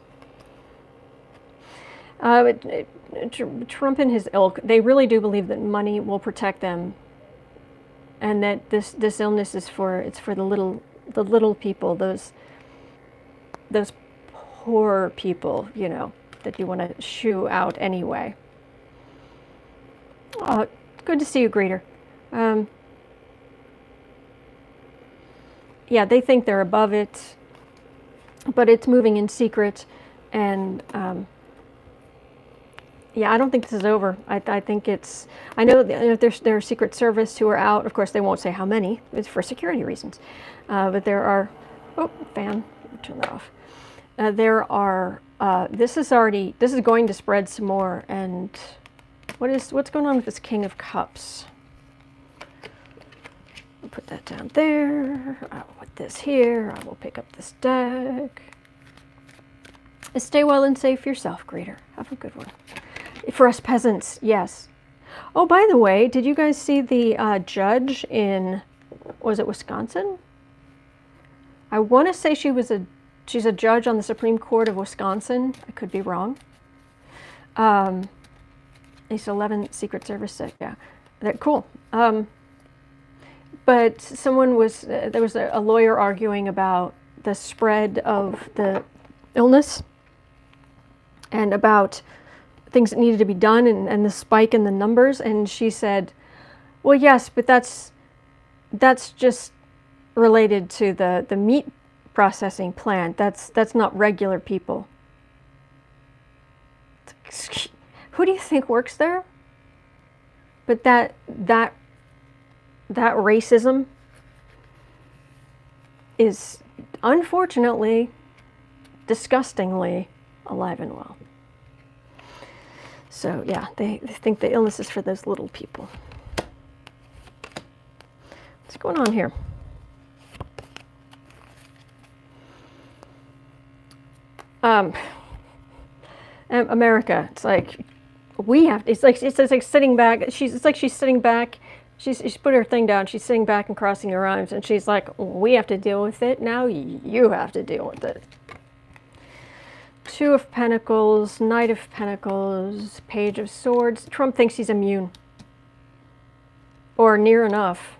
Speaker 1: Trump and his ilk, they really do believe that money will protect them, and that this illness is for the little people, those poor people, you know, that you want to shoo out anyway. Good to see you, Greeter. Yeah, they think they're above it, but it's moving in secret, and yeah, I don't think this is over. I think it's. I know there are Secret Service who are out. Of course, they won't say how many. It's for security reasons, but there are. Oh, fan. Turn that off. There are. This is going to spread some more. And what's going on with this King of Cups? I'll put that down there. I'll put this here. I will pick up this deck. Stay well and safe yourself, Greeter. Have a good one. For us peasants, yes. Oh, by the way, did you guys see the judge in, was it Wisconsin? I want to say she's a judge on the Supreme Court of Wisconsin. I could be wrong. It's 11 Secret Service sick. Yeah, cool. But there was a lawyer arguing about the spread of the illness and about things that needed to be done and the spike in the numbers. And she said, well, yes, but that's just related to the meat processing plant. That's not regular people. Who do you think works there? But that racism is unfortunately, disgustingly alive and well. So yeah, they think the illness is for those little people. What's going on here? America, it's like we have. It's like sitting back. It's like she's sitting back. She's put her thing down. She's sitting back and crossing her arms, and she's like, "We have to deal with it now. You have to deal with it." Two of Pentacles, Knight of Pentacles, Page of Swords. Trump thinks he's immune, or near enough.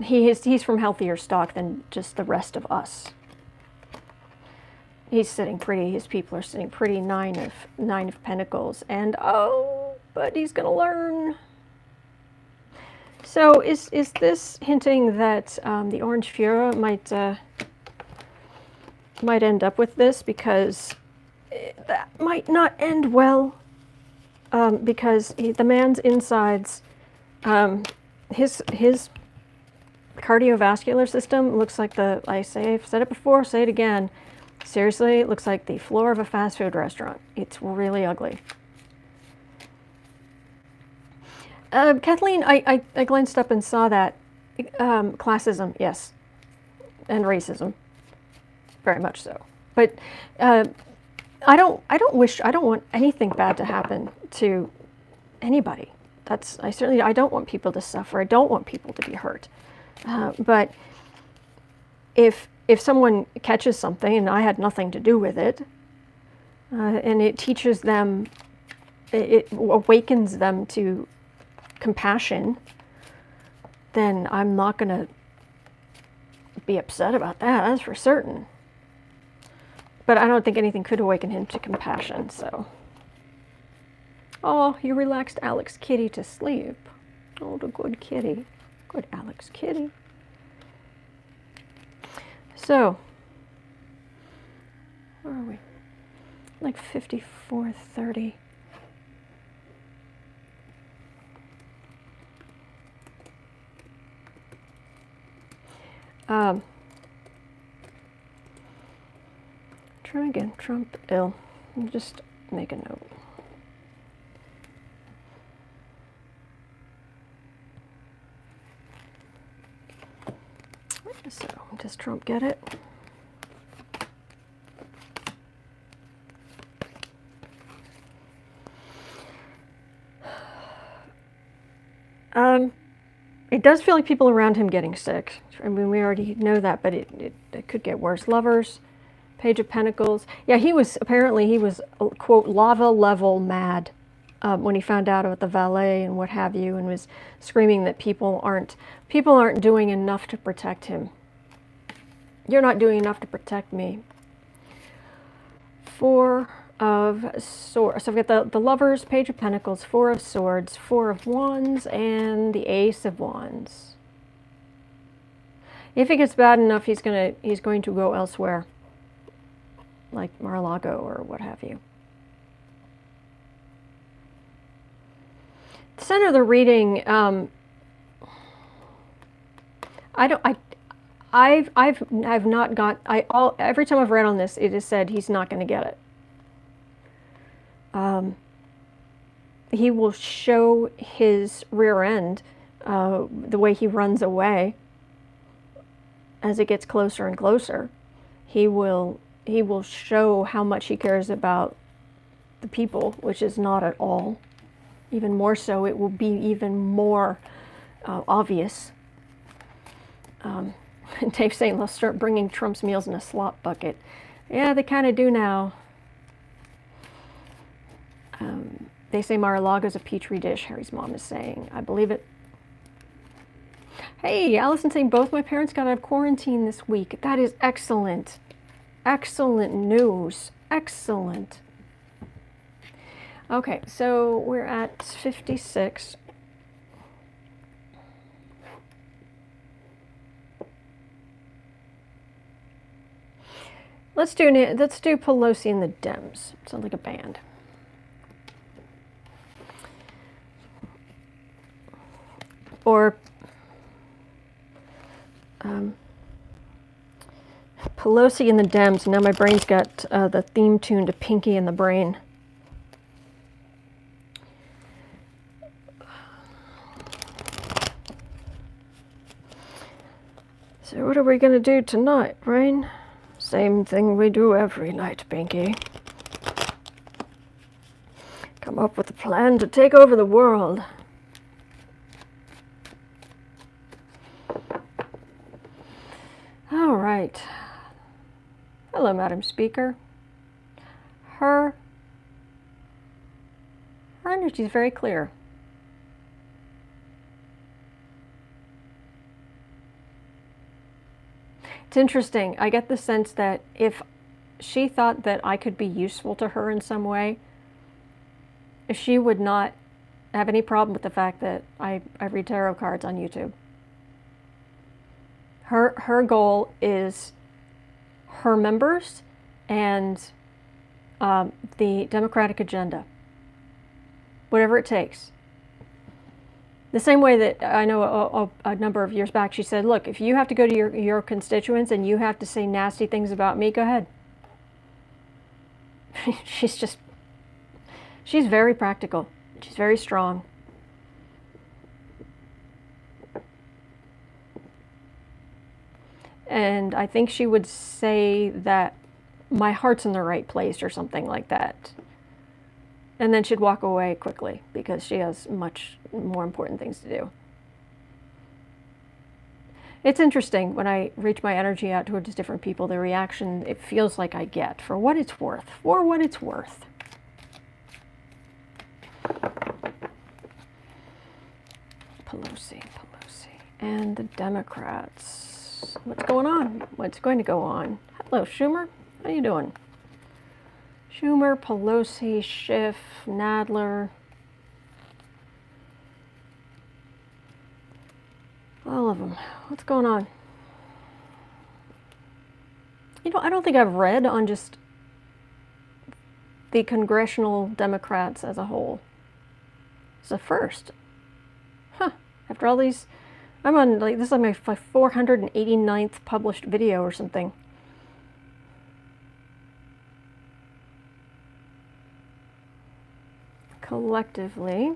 Speaker 1: He's from healthier stock than just the rest of us. He's sitting pretty. His people are sitting pretty. Nine of Pentacles, and but he's gonna learn. So is this hinting that the Orange Fuhrer might end up with this, because that might not end well, because the man's insides, his cardiovascular system looks like I've said it before, say it again, seriously, it looks like the floor of a fast food restaurant. It's really ugly. Kathleen, I glanced up and saw that. Classism, yes, and racism. Very much so, but I don't want anything bad to happen to anybody. I don't want people to suffer. I don't want people to be hurt. But if someone catches something and I had nothing to do with it, and it teaches them, it awakens them to compassion, then I'm not going to be upset about that. That's for certain. But I don't think anything could awaken him to compassion, so. Oh, you relaxed Alex Kitty to sleep. Oh, the good kitty. Good Alex Kitty. So, where are we? Like 54:30. Try again. Trump ill. I'll just make a note. So, does Trump get it? It does feel like people around him getting sick. I mean, we already know that, but it could get worse. Lovers, Page of Pentacles. Yeah, he was quote, lava level mad when he found out about the valet and what have you, and was screaming that people aren't doing enough to protect him. You're not doing enough to protect me. Four of Swords. So we've got the Lovers, Page of Pentacles, Four of Swords, Four of Wands, and the Ace of Wands. If it gets bad enough, he's going to go elsewhere, like Mar-a-Lago or what have you. The center of the reading, I've not got, every time I've read on this, it has said he's not going to get it. He will show his rear end, the way he runs away as it gets closer and closer. He will show how much he cares about the people, which is not at all. Even more so, it will be even more obvious. Dave's saying they'll start bringing Trump's meals in a slop bucket. Yeah, they kind of do now. They say Mar-a-Lago's a petri dish, Harry's mom is saying. I believe it. Hey, Allison saying both my parents got out of quarantine this week. That is excellent. Excellent news. Excellent. Okay, so we're at 56. Let's do Pelosi and the Dems. Sounds like a band. Or Pelosi and the Dems. Now my brain's got the theme tune to Pinky and the Brain. So what are we going to do tonight, Brain? Same thing we do every night, Pinky. Come up with a plan to take over the world. All right. Hello, Madam Speaker. Her energy is very clear. It's interesting. I get the sense that if she thought that I could be useful to her in some way, she would not have any problem with the fact that I read tarot cards on YouTube. Her goal is her members and the Democratic agenda, whatever it takes. The same way that I know a number of years back, she said, look, if you have to go to your constituents and you have to say nasty things about me, go ahead. She's very practical. She's very strong. And I think she would say that my heart's in the right place or something like that. And then she'd walk away quickly because she has much more important things to do. It's interesting when I reach my energy out towards different people, the reaction it feels like I get, for what it's worth. For what it's worth. Pelosi. And the Democrats. What's going on? What's going to go on? Hello, Schumer. How you doing? Schumer, Pelosi, Schiff, Nadler. All of them. What's going on? You know, I don't think I've read on just the congressional Democrats as a whole. It's a first. Huh. After all these, I'm on, like, this is like my 489th published video or something. Collectively.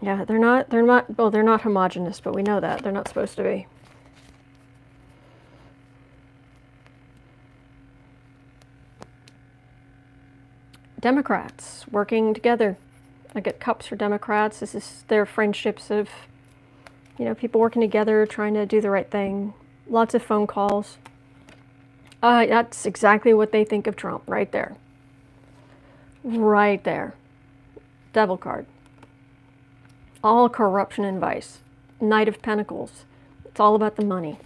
Speaker 1: Yeah, they're not homogenous, but we know that. They're not supposed to be. Democrats working together. I get cups for Democrats. This is their friendships of, people working together, trying to do the right thing. Lots of phone calls. That's exactly what they think of Trump, right there. Right there. Devil card. All corruption and vice. Knight of Pentacles. It's all about the money.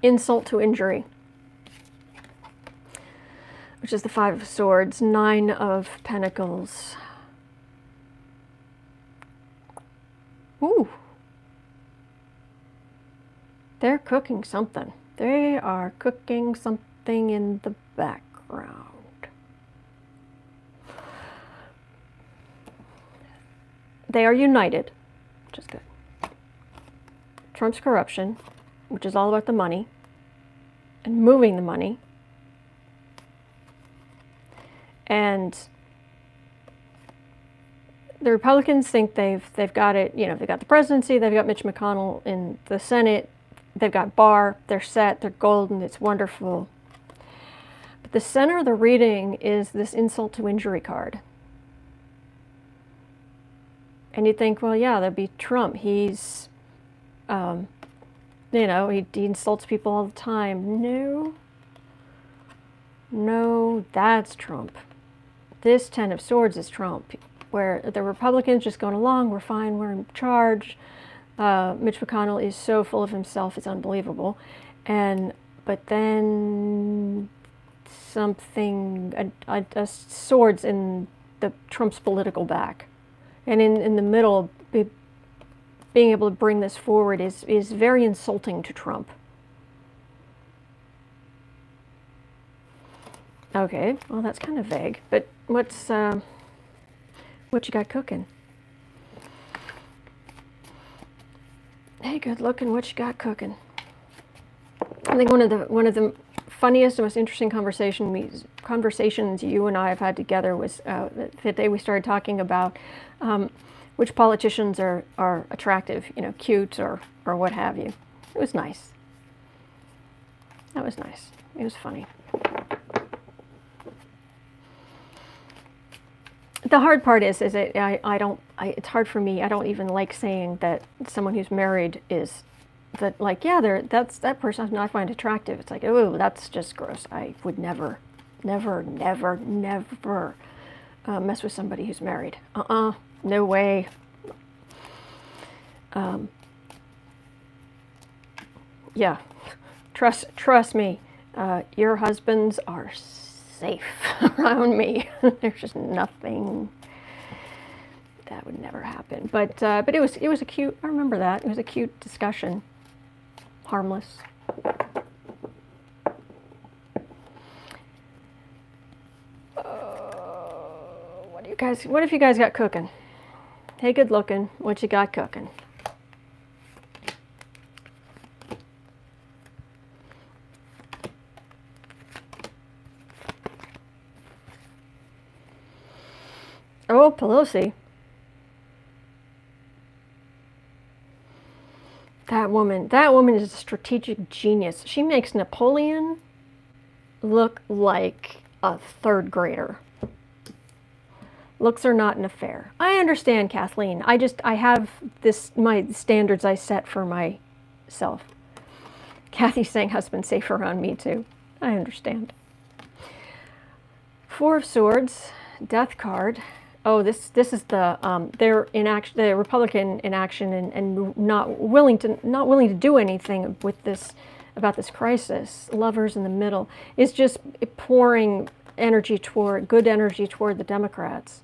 Speaker 1: Insult to injury, which is the Five of Swords. Nine of Pentacles. Ooh. They're cooking something. They are cooking something in the background. They are united, which is good. Trump's corruption, which is all about the money and moving the money. And the Republicans think they've got it, they've got the presidency, they've got Mitch McConnell in the Senate, they've got Barr, they're set, they're golden, it's wonderful. But the center of the reading is this insult to injury card. And you think, well, yeah, that'd be Trump. He's, he insults people all the time. No, that's Trump. This Ten of Swords is Trump, where the Republicans just going along, we're fine, we're in charge. Mitch McConnell is so full of himself, it's unbelievable. But then something, a swords in the Trump's political back. And in the middle, being able to bring this forward is very insulting to Trump. Okay, well, that's kind of vague, but what you got cooking? Hey, good looking, what you got cooking? I think one of the funniest and most interesting conversations you and I have had together was the day we started talking about which politicians are attractive, cute or what have you. It was nice. That was nice. It was funny. The hard part is it's hard for me. I don't even like saying that someone who's married is that, like, yeah, that's that person I find attractive. It's like, oh, that's just gross. I would never mess with somebody who's married. No way. Yeah, trust me. Your husbands are safe around me. There's just nothing that would never happen. But it was a cute. I remember that. It was a cute discussion. Harmless. What have you guys got cooking? Hey, good looking. What you got cooking? Oh, Pelosi. That woman is a strategic genius. She makes Napoleon look like a third grader. Looks are not an affair. I understand, Kathleen. I have my standards I set for myself. Kathy's saying husband safe around me too. I understand. Four of Swords, Death card. Oh, this is they're in action. The Republican in action and not willing to do anything with this about this crisis. Lovers in the middle is just pouring good energy toward the Democrats.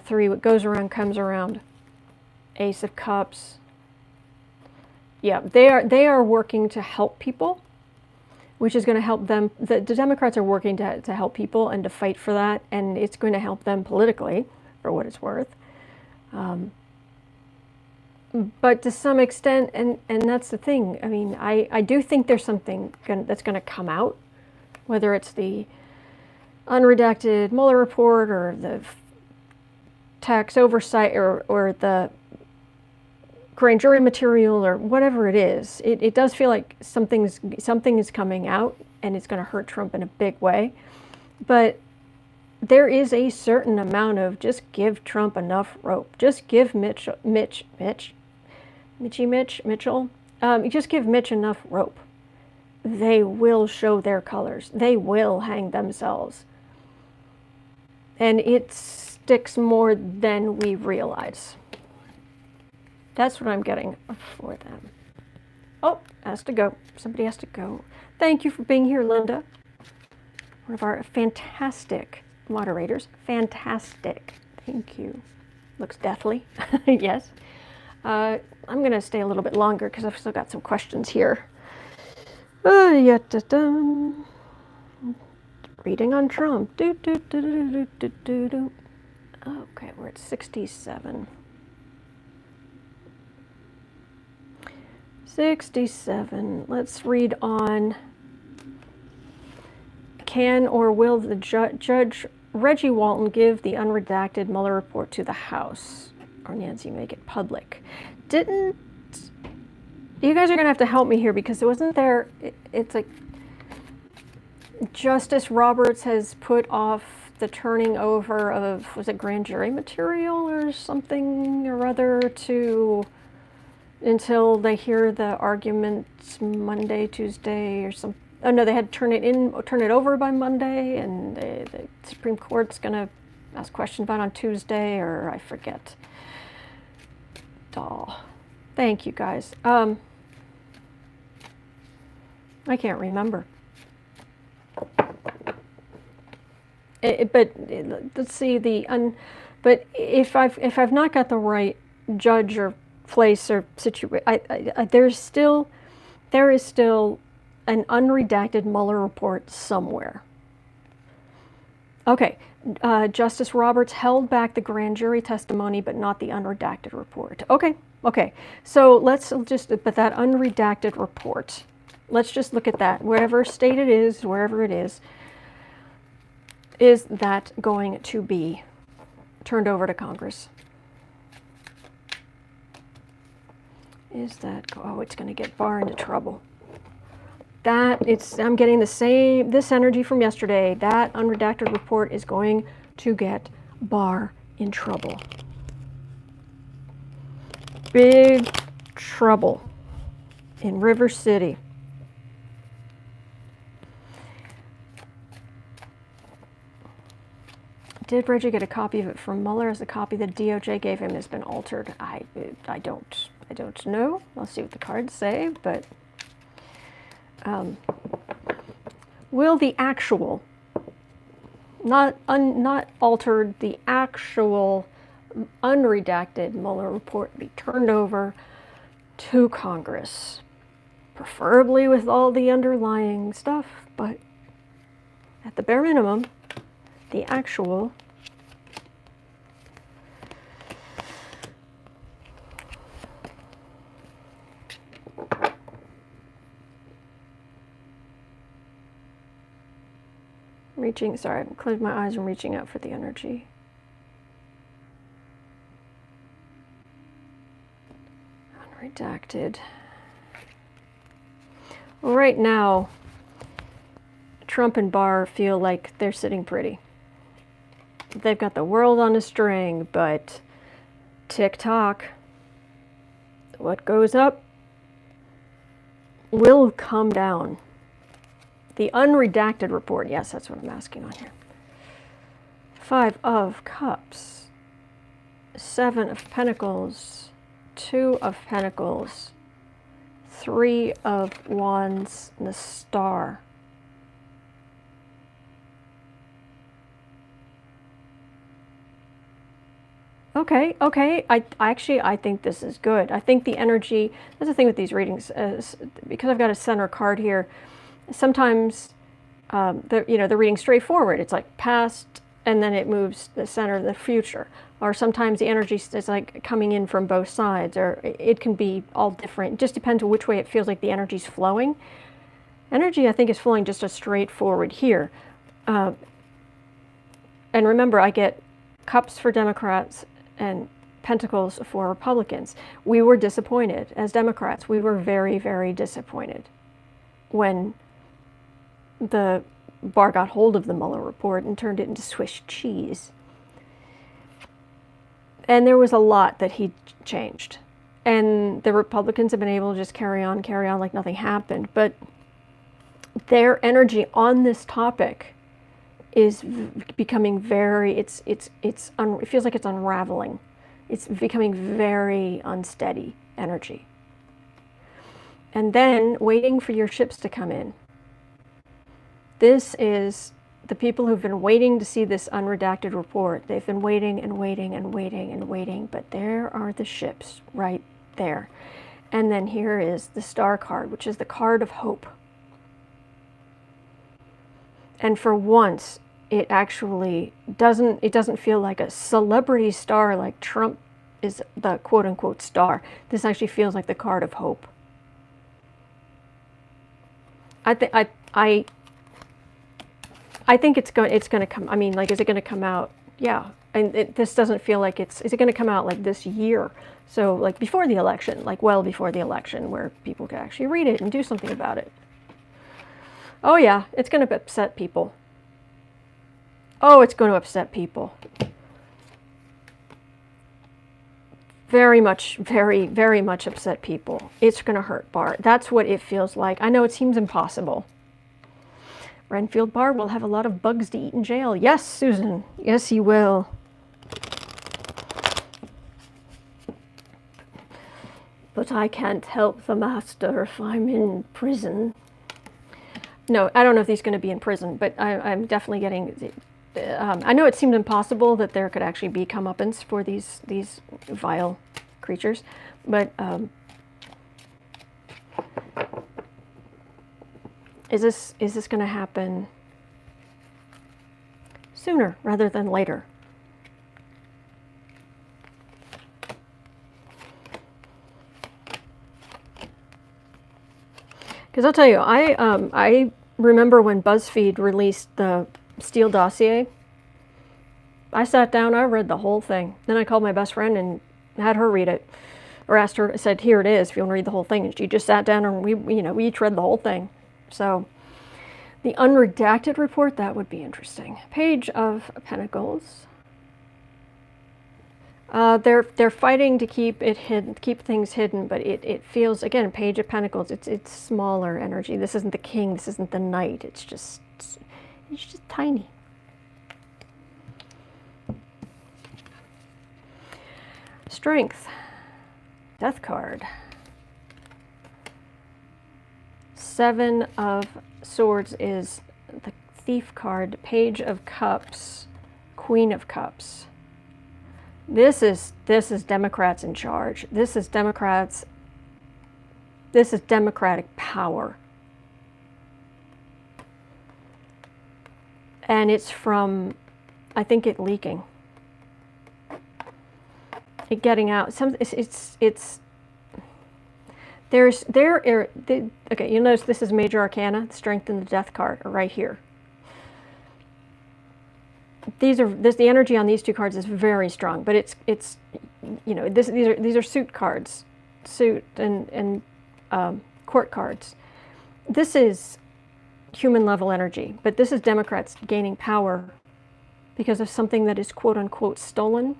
Speaker 1: Three, what goes around comes around. Ace of Cups. Yeah, they are working to help people, which is going to help them. The Democrats are working to help people and to fight for that, and it's going to help them politically, for what it's worth. But to some extent, and that's the thing, I mean, I do think there's something that's going to come out, whether it's the Unredacted Mueller report or the tax oversight or the grand jury material or whatever it is. It does feel like something is coming out and it's going to hurt Trump in a big way. But there is a certain amount of just give Trump enough rope. Just give Mitchell, just give Mitch enough rope. They will show their colors. They will hang themselves. And it sticks more than we realize. That's what I'm getting for them. Oh, has to go. Somebody has to go. Thank you for being here, Linda. One of our fantastic moderators. Fantastic. Thank you. Looks deathly. Yes. I'm going to stay a little bit longer because I've still got some questions here. Reading on Trump. Okay, we're at 67. 67. Let's read on. Can or will the Judge Reggie Walton give the unredacted Mueller report to the House? Or Nancy make it public? Didn't... You guys are going to have to help me here because it wasn't there... It's like... Justice Roberts has put off the turning over of, was it grand jury material or something or other to... until they hear the arguments Monday, Tuesday or something. Oh no, they had to turn it over by Monday, and the Supreme Court's gonna ask questions about it on Tuesday, or I forget. Thank you guys. I can't remember. But let's see but if I've not got the right judge or place or situation, there is still an unredacted Mueller report somewhere. Okay, Justice Roberts held back the grand jury testimony, but not the unredacted report. Okay. So let's just, but that unredacted report, let's just look at that. Wherever state it is, wherever it is that going to be turned over to Congress? Is that, oh, it's going to get Barr into trouble. I'm getting this energy from yesterday. That unredacted report is going to get Barr in trouble. Big trouble in River City. Did Reggie get a copy of it from Mueller? As the copy the DOJ gave him has been altered? I don't know. I'll see what the cards say, but will the actual, not altered, the actual unredacted Mueller report be turned over to Congress? Preferably with all the underlying stuff, but at the bare minimum, the actual sorry, I'm closing my eyes and reaching out for the energy. Unredacted. Right now, Trump and Barr feel like they're sitting pretty. They've got the world on a string, but tick-tock, what goes up will come down. The unredacted report, yes, that's what I'm asking on here. 5 of Cups, 7 of Pentacles, 2 of Pentacles, 3 of Wands, and the Star. Okay. I think this is good. I think the energy, that's the thing with these readings, because I've got a center card here, sometimes the reading's straightforward. It's like past, and then it moves the center of the future. Or sometimes the energy is like coming in from both sides, or it can be all different. It just depends on which way it feels like the energy's flowing. Energy, I think, is flowing just as straightforward here. And remember, I get Cups for Democrats and Pentacles for Republicans. We were disappointed as Democrats. We were very, very disappointed when the Barr got hold of the Mueller report and turned it into Swiss cheese. And there was a lot that he changed. And the Republicans have been able to just carry on like nothing happened. But their energy on this topic is becoming very, it feels like it's unraveling. It's becoming very unsteady energy. And then waiting for your ships to come in. This is the people who've been waiting to see this unredacted report. They've been waiting and waiting and waiting and waiting, but there are the ships right there. And then here is the star card, which is the card of hope. And for once, it actually doesn't feel like a celebrity star like Trump is the quote-unquote star. This actually feels like the card of hope. I think it's going to come. I mean, like, is it going to come out? Yeah. And this doesn't feel like is it going to come out like this year? So like before the election, like well before the election, where people could actually read it and do something about it. Oh yeah, it's going to upset people. Oh, it's going to upset people. Very much, very, very much upset people. It's going to hurt Barr. That's what it feels like. I know it seems impossible. Renfield Barr will have a lot of bugs to eat in jail. Yes, Susan. Yes, he will. But I can't help the master if I'm in prison. No, I don't know if he's going to be in prison, but I'm definitely getting... I know it seemed impossible that there could actually be comeuppance for these vile creatures, but is this going to happen sooner rather than later? Because I'll tell you, I remember when BuzzFeed released the Steele dossier. I sat down, I read the whole thing. Then I called my best friend and had her read it, or asked her. I said, "Here it is. If you want to read the whole thing." And she just sat down and we each read the whole thing. So, the unredacted report, that would be interesting. Page of Pentacles. They're fighting to keep it hidden, keep things hidden, but it feels, again, Page of Pentacles, it's smaller energy. This isn't the King, this isn't the Knight, it's just tiny. Strength, Death card. 7 of Swords is the Thief card. Page of Cups, Queen of Cups. This is Democrats in charge. This is Democratic power. And it's from, I think, it leaking. It getting out. Okay, you'll notice this is Major Arcana. The Strength and the Death card are right here. The energy on these two cards is very strong, but these are suit cards, suit and court cards. This is human level energy, but this is Democrats gaining power because of something that is quote unquote stolen.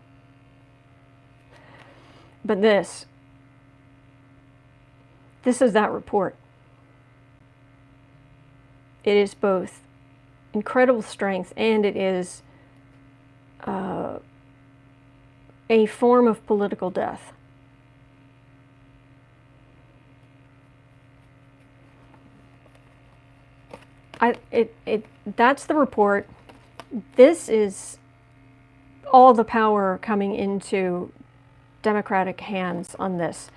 Speaker 1: But this is that report. It is both incredible strength and it is a form of political death. That's the report. This is all the power coming into Democratic hands on this.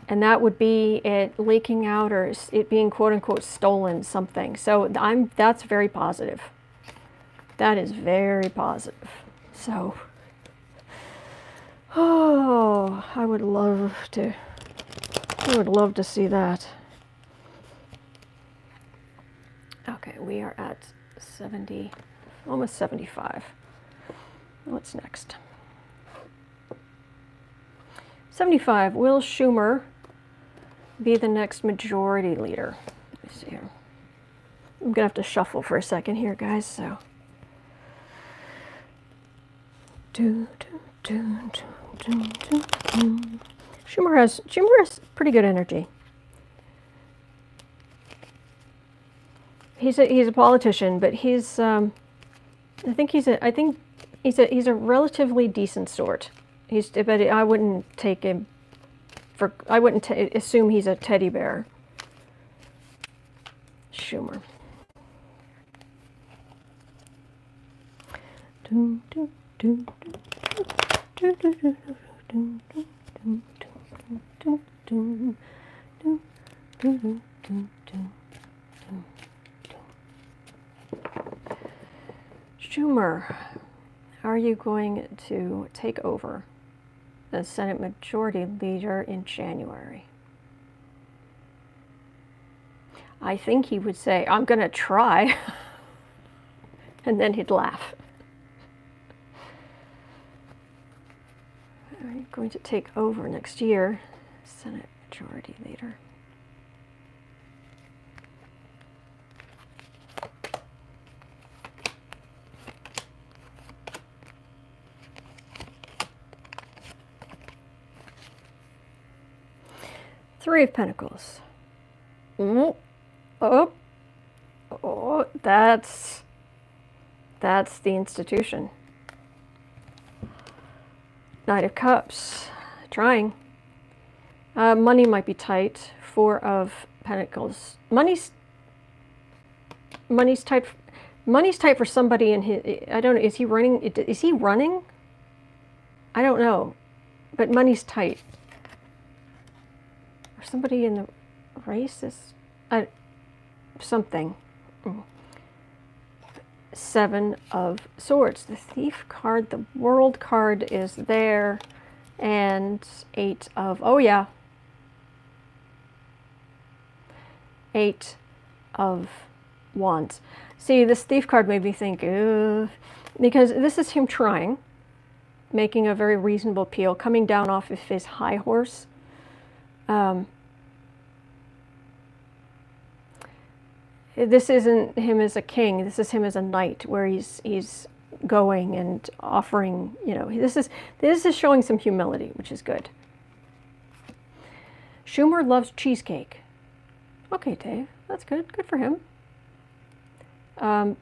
Speaker 1: And that would be it leaking out or it being quote unquote stolen something. So that's very positive. That is very positive. So, oh, I would love to see that. Okay, we are at 70, almost 75. What's next? 75, will Schumer be the next majority leader? Let me see here. I'm gonna have to shuffle for a second here, guys, so. Schumer has pretty good energy. He's a politician, but I think he's a relatively decent sort. But I wouldn't take him for, I wouldn't assume he's a teddy bear. Schumer. Schumer, are you going to take over the Senate Majority Leader in January? I think he would say, I'm going to try, and then he'd laugh. Are you going to take over next year, Senate Majority Leader? Three of Pentacles. Oh, that's the institution. Knight of Cups, trying. Money might be tight. Four of Pentacles. Money's tight. Money's tight for somebody in his. I don't know. Is he running? Is he running? I don't know, but money's tight. Or somebody in the race is something. Seven of Swords. The Thief card, the World card is there, and Eight of, oh yeah, Eight of Wands. See, this Thief card made me think, because this is him trying, making a very reasonable appeal, coming down off of his high horse. This isn't him as a king. This is him as a knight, where he's going and offering. You know, this is showing some humility, which is good. Schumer loves cheesecake. Okay, Dave, that's good. Good for him. But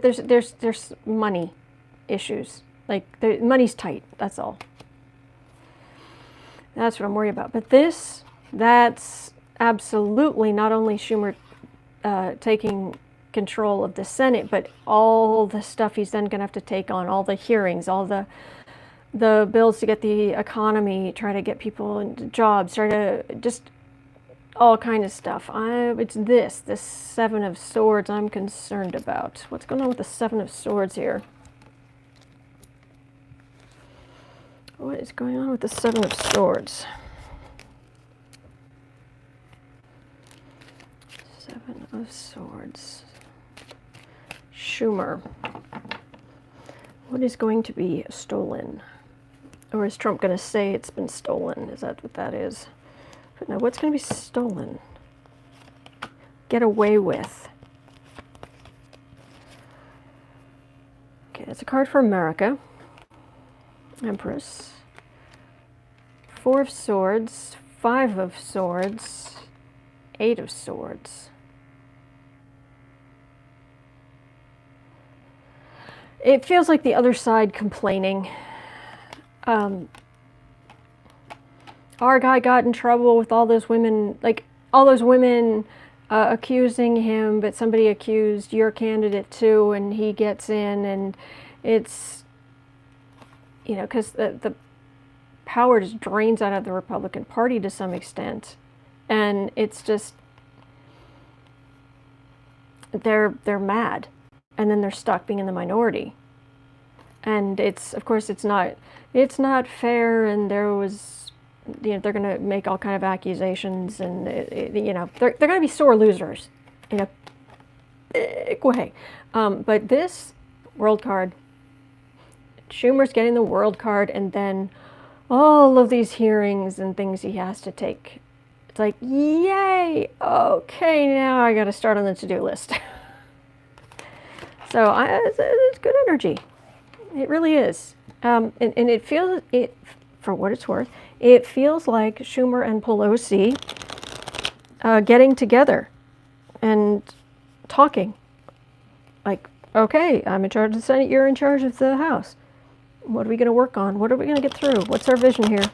Speaker 1: there's money issues. Like money's tight. That's all. That's what I'm worried about. But that's absolutely not only Schumer taking control of the Senate, but all the stuff he's then going to have to take on, all the hearings, all the bills to get the economy, try to get people into jobs, try to just all kind of stuff. It's this Seven of Swords I'm concerned about. What's going on with the Seven of Swords here? What is going on with the Seven of Swords? Seven of Swords. Schumer. What is going to be stolen? Or is Trump going to say it's been stolen? Is that what that is? But no, what's going to be stolen? Get away with. Okay, that's a card for America. Empress. Four of Swords. Five of Swords. Eight of Swords. It feels like the other side complaining. Our guy got in trouble with all those women, like all those women accusing him, but somebody accused your candidate too, and he gets in, and it's, you know, because the power just drains out of the Republican Party to some extent, and it's just, they're mad. And then they're stuck being in the minority, and of course it's not fair. And there was, you know, they're going to make all kind of accusations, and you know, they're going to be sore losers in a big way. But this World card, Schumer's getting the World card, and then all of these hearings and things he has to take It's like, yay, okay, now I got to start on the to-do list. So it's good energy. It really is. And it feels, for what it's worth, it feels like Schumer and Pelosi getting together and talking. Like, okay, I'm in charge of the Senate, you're in charge of the House. What are we going to work on? What are we going to get through? What's our vision here?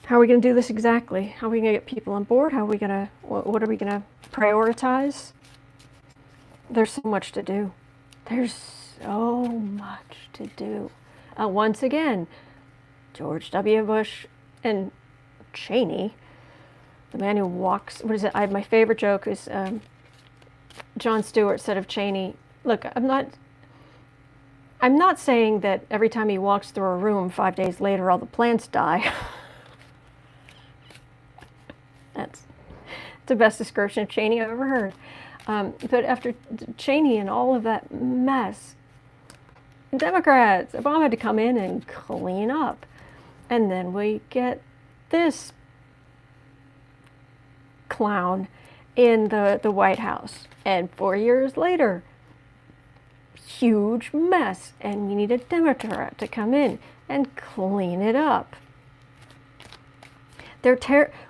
Speaker 1: How are we going to do this exactly? How are we going to get people on board? How are we going to, what are we going to prioritize? There's so much to do. There's so much to do. Once again, George W. Bush and Cheney, the man who walks, what is it? My favorite joke is Jon Stewart said of Cheney, look, I'm not saying that every time he walks through a room 5 days later all the plants die. That's the best description of Cheney I've ever heard. But after Cheney and all of that mess, Democrats, Obama had to come in and clean up. And then we get this clown in the White House. And 4 years later, huge mess. And we need a Democrat to come in and clean it up.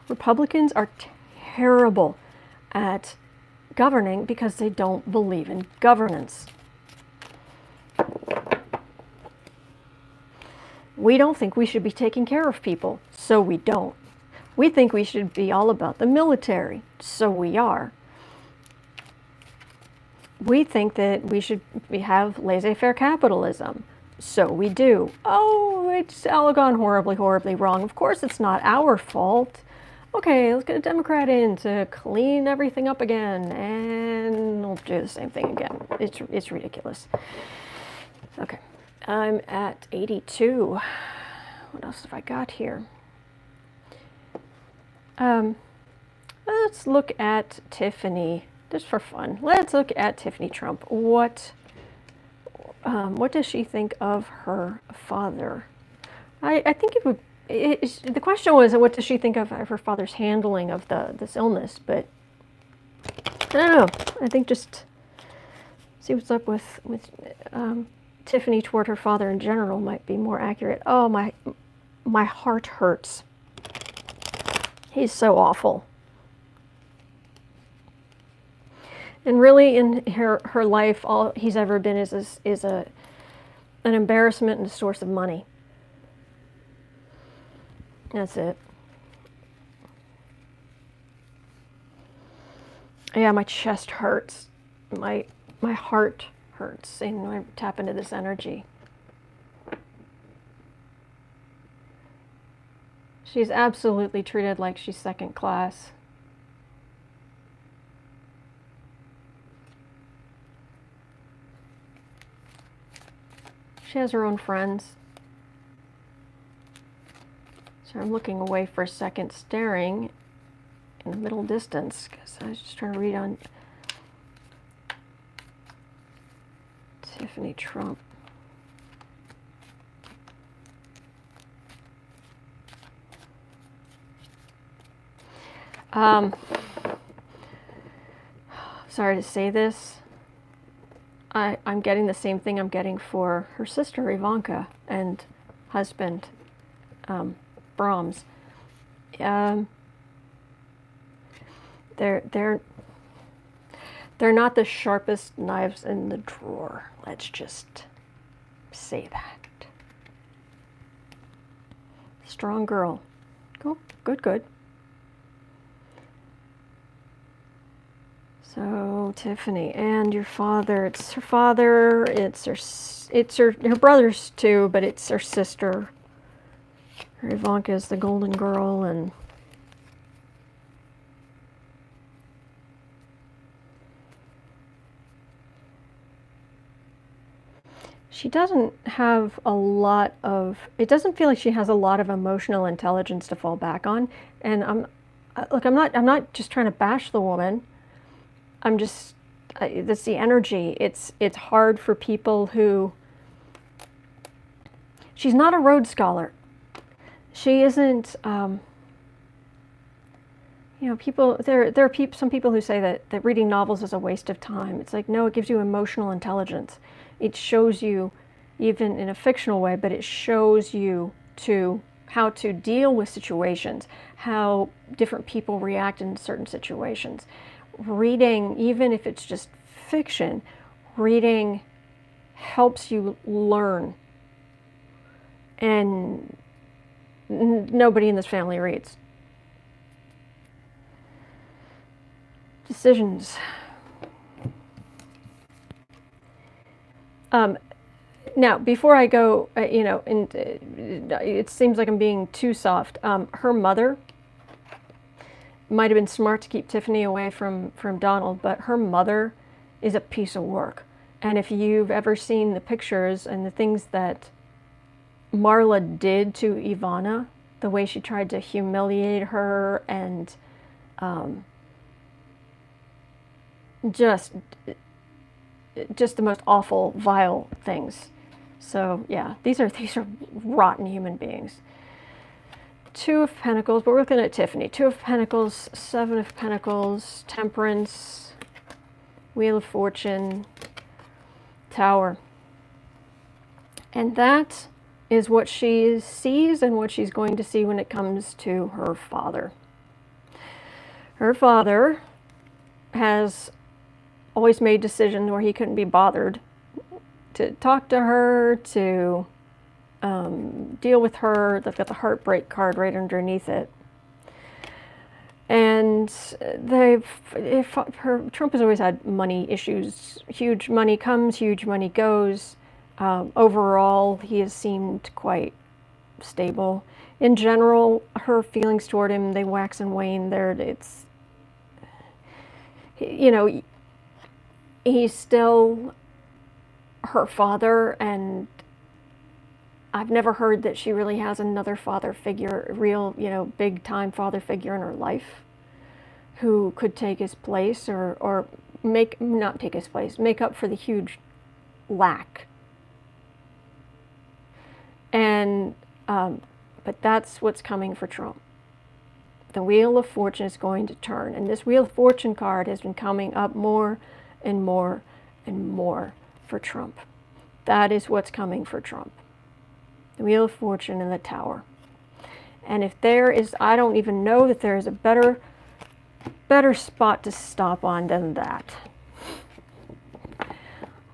Speaker 1: Republicans are terrible at governing because they don't believe in governance. We don't think we should be taking care of people, so we don't. We think we should be all about the military, so we are. We think that we should have laissez-faire capitalism, so we do. Oh, it's all gone horribly, horribly wrong. Of course it's not our fault. Okay, let's get a Democrat in to clean everything up again, and we'll do the same thing again. It's ridiculous. Okay, I'm at 82. What else have I got here? Let's look at Tiffany, just for fun. Let's look at Tiffany Trump. What does she think of her father? I think it would. The question was, what does she think of her father's handling of this illness? But I don't know. I think just see what's up with Tiffany toward her father in general might be more accurate. Oh, my heart hurts. He's so awful. And really, in her life, all he's ever been is an embarrassment and a source of money. That's it. Yeah, my chest hurts. My heart hurts, and I tap into this energy. She's absolutely treated like she's second class. She has her own friends. So I'm looking away for a second, staring in the middle distance, because I was just trying to read on Tiffany Trump. Sorry to say this. I'm getting the same thing I'm getting for her sister Ivanka and husband Brahms. They're not the sharpest knives in the drawer. Let's just say that. Strong girl. Cool. Good. So Tiffany and your father. It's her father. It's her brothers too, but it's her sister. Her Ivanka is the golden girl, and she doesn't have a lot of. It doesn't feel like she has a lot of emotional intelligence to fall back on. And I'm not just trying to bash the woman. I'm just, that's the energy. It's hard for people who, she's not a Rhodes Scholar. She isn't, You know, people, there are some people who say that reading novels is a waste of time. It's like, no, it gives you emotional intelligence. It shows you, even in a fictional way, but it shows you how to deal with situations, how different people react in certain situations. Reading, even if it's just fiction, reading helps you learn. And nobody in this family reads. Decisions. Now, before I go, you know, and it seems like I'm being too soft. Her mother might have been smart to keep Tiffany away from Donald, but her mother is a piece of work. And if you've ever seen the pictures and the things that Marla did to Ivana, the way she tried to humiliate her and just the most awful, vile things. So yeah, these are rotten human beings. Two of Pentacles, but we're looking at Tiffany. Two of Pentacles, Seven of Pentacles, Temperance, Wheel of Fortune, Tower. And that is what she sees and what she's going to see when it comes to her father. Her father has always made decisions where he couldn't be bothered to talk to her, to deal with her. They've got the heartbreak card right underneath it. And Trump has always had money issues. Huge money comes, huge money goes. Overall, he has seemed quite stable. In general, her feelings toward him, they wax and wane. It's, you know, he's still her father, and I've never heard that she really has another father figure, real, you know, big time father figure in her life who could take his place or not take his place, make up for the huge lack. And, but that's what's coming for Trump. The Wheel of Fortune is going to turn, and this Wheel of Fortune card has been coming up more and more and more for Trump. That is what's coming for Trump. The Wheel of Fortune and the Tower. And if there is, I don't even know that there is a better spot to stop on than that.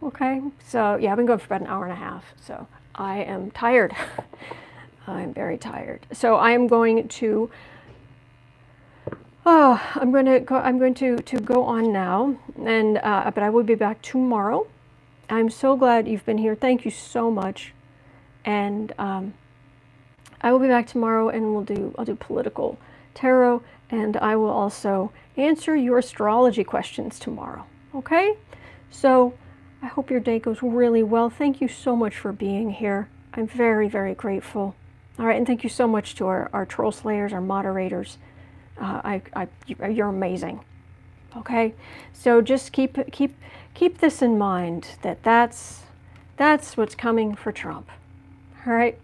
Speaker 1: Okay, so yeah, I've been going for about an hour and a half, so I am tired. I'm very tired. So I am going to I'm going to go on now, and but I will be back tomorrow. I'm so glad you've been here. Thank you so much, and I will be back tomorrow, and I'll do political tarot, and I will also answer your astrology questions tomorrow. Okay, so I hope your day goes really well. Thank you so much for being here. I'm very, very grateful. All right, and thank you so much to our troll slayers, our moderators. You're amazing. Okay, so just keep this in mind, that's what's coming for Trump. All right,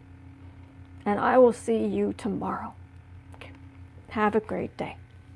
Speaker 1: and I will see you tomorrow. Okay. Have a great day.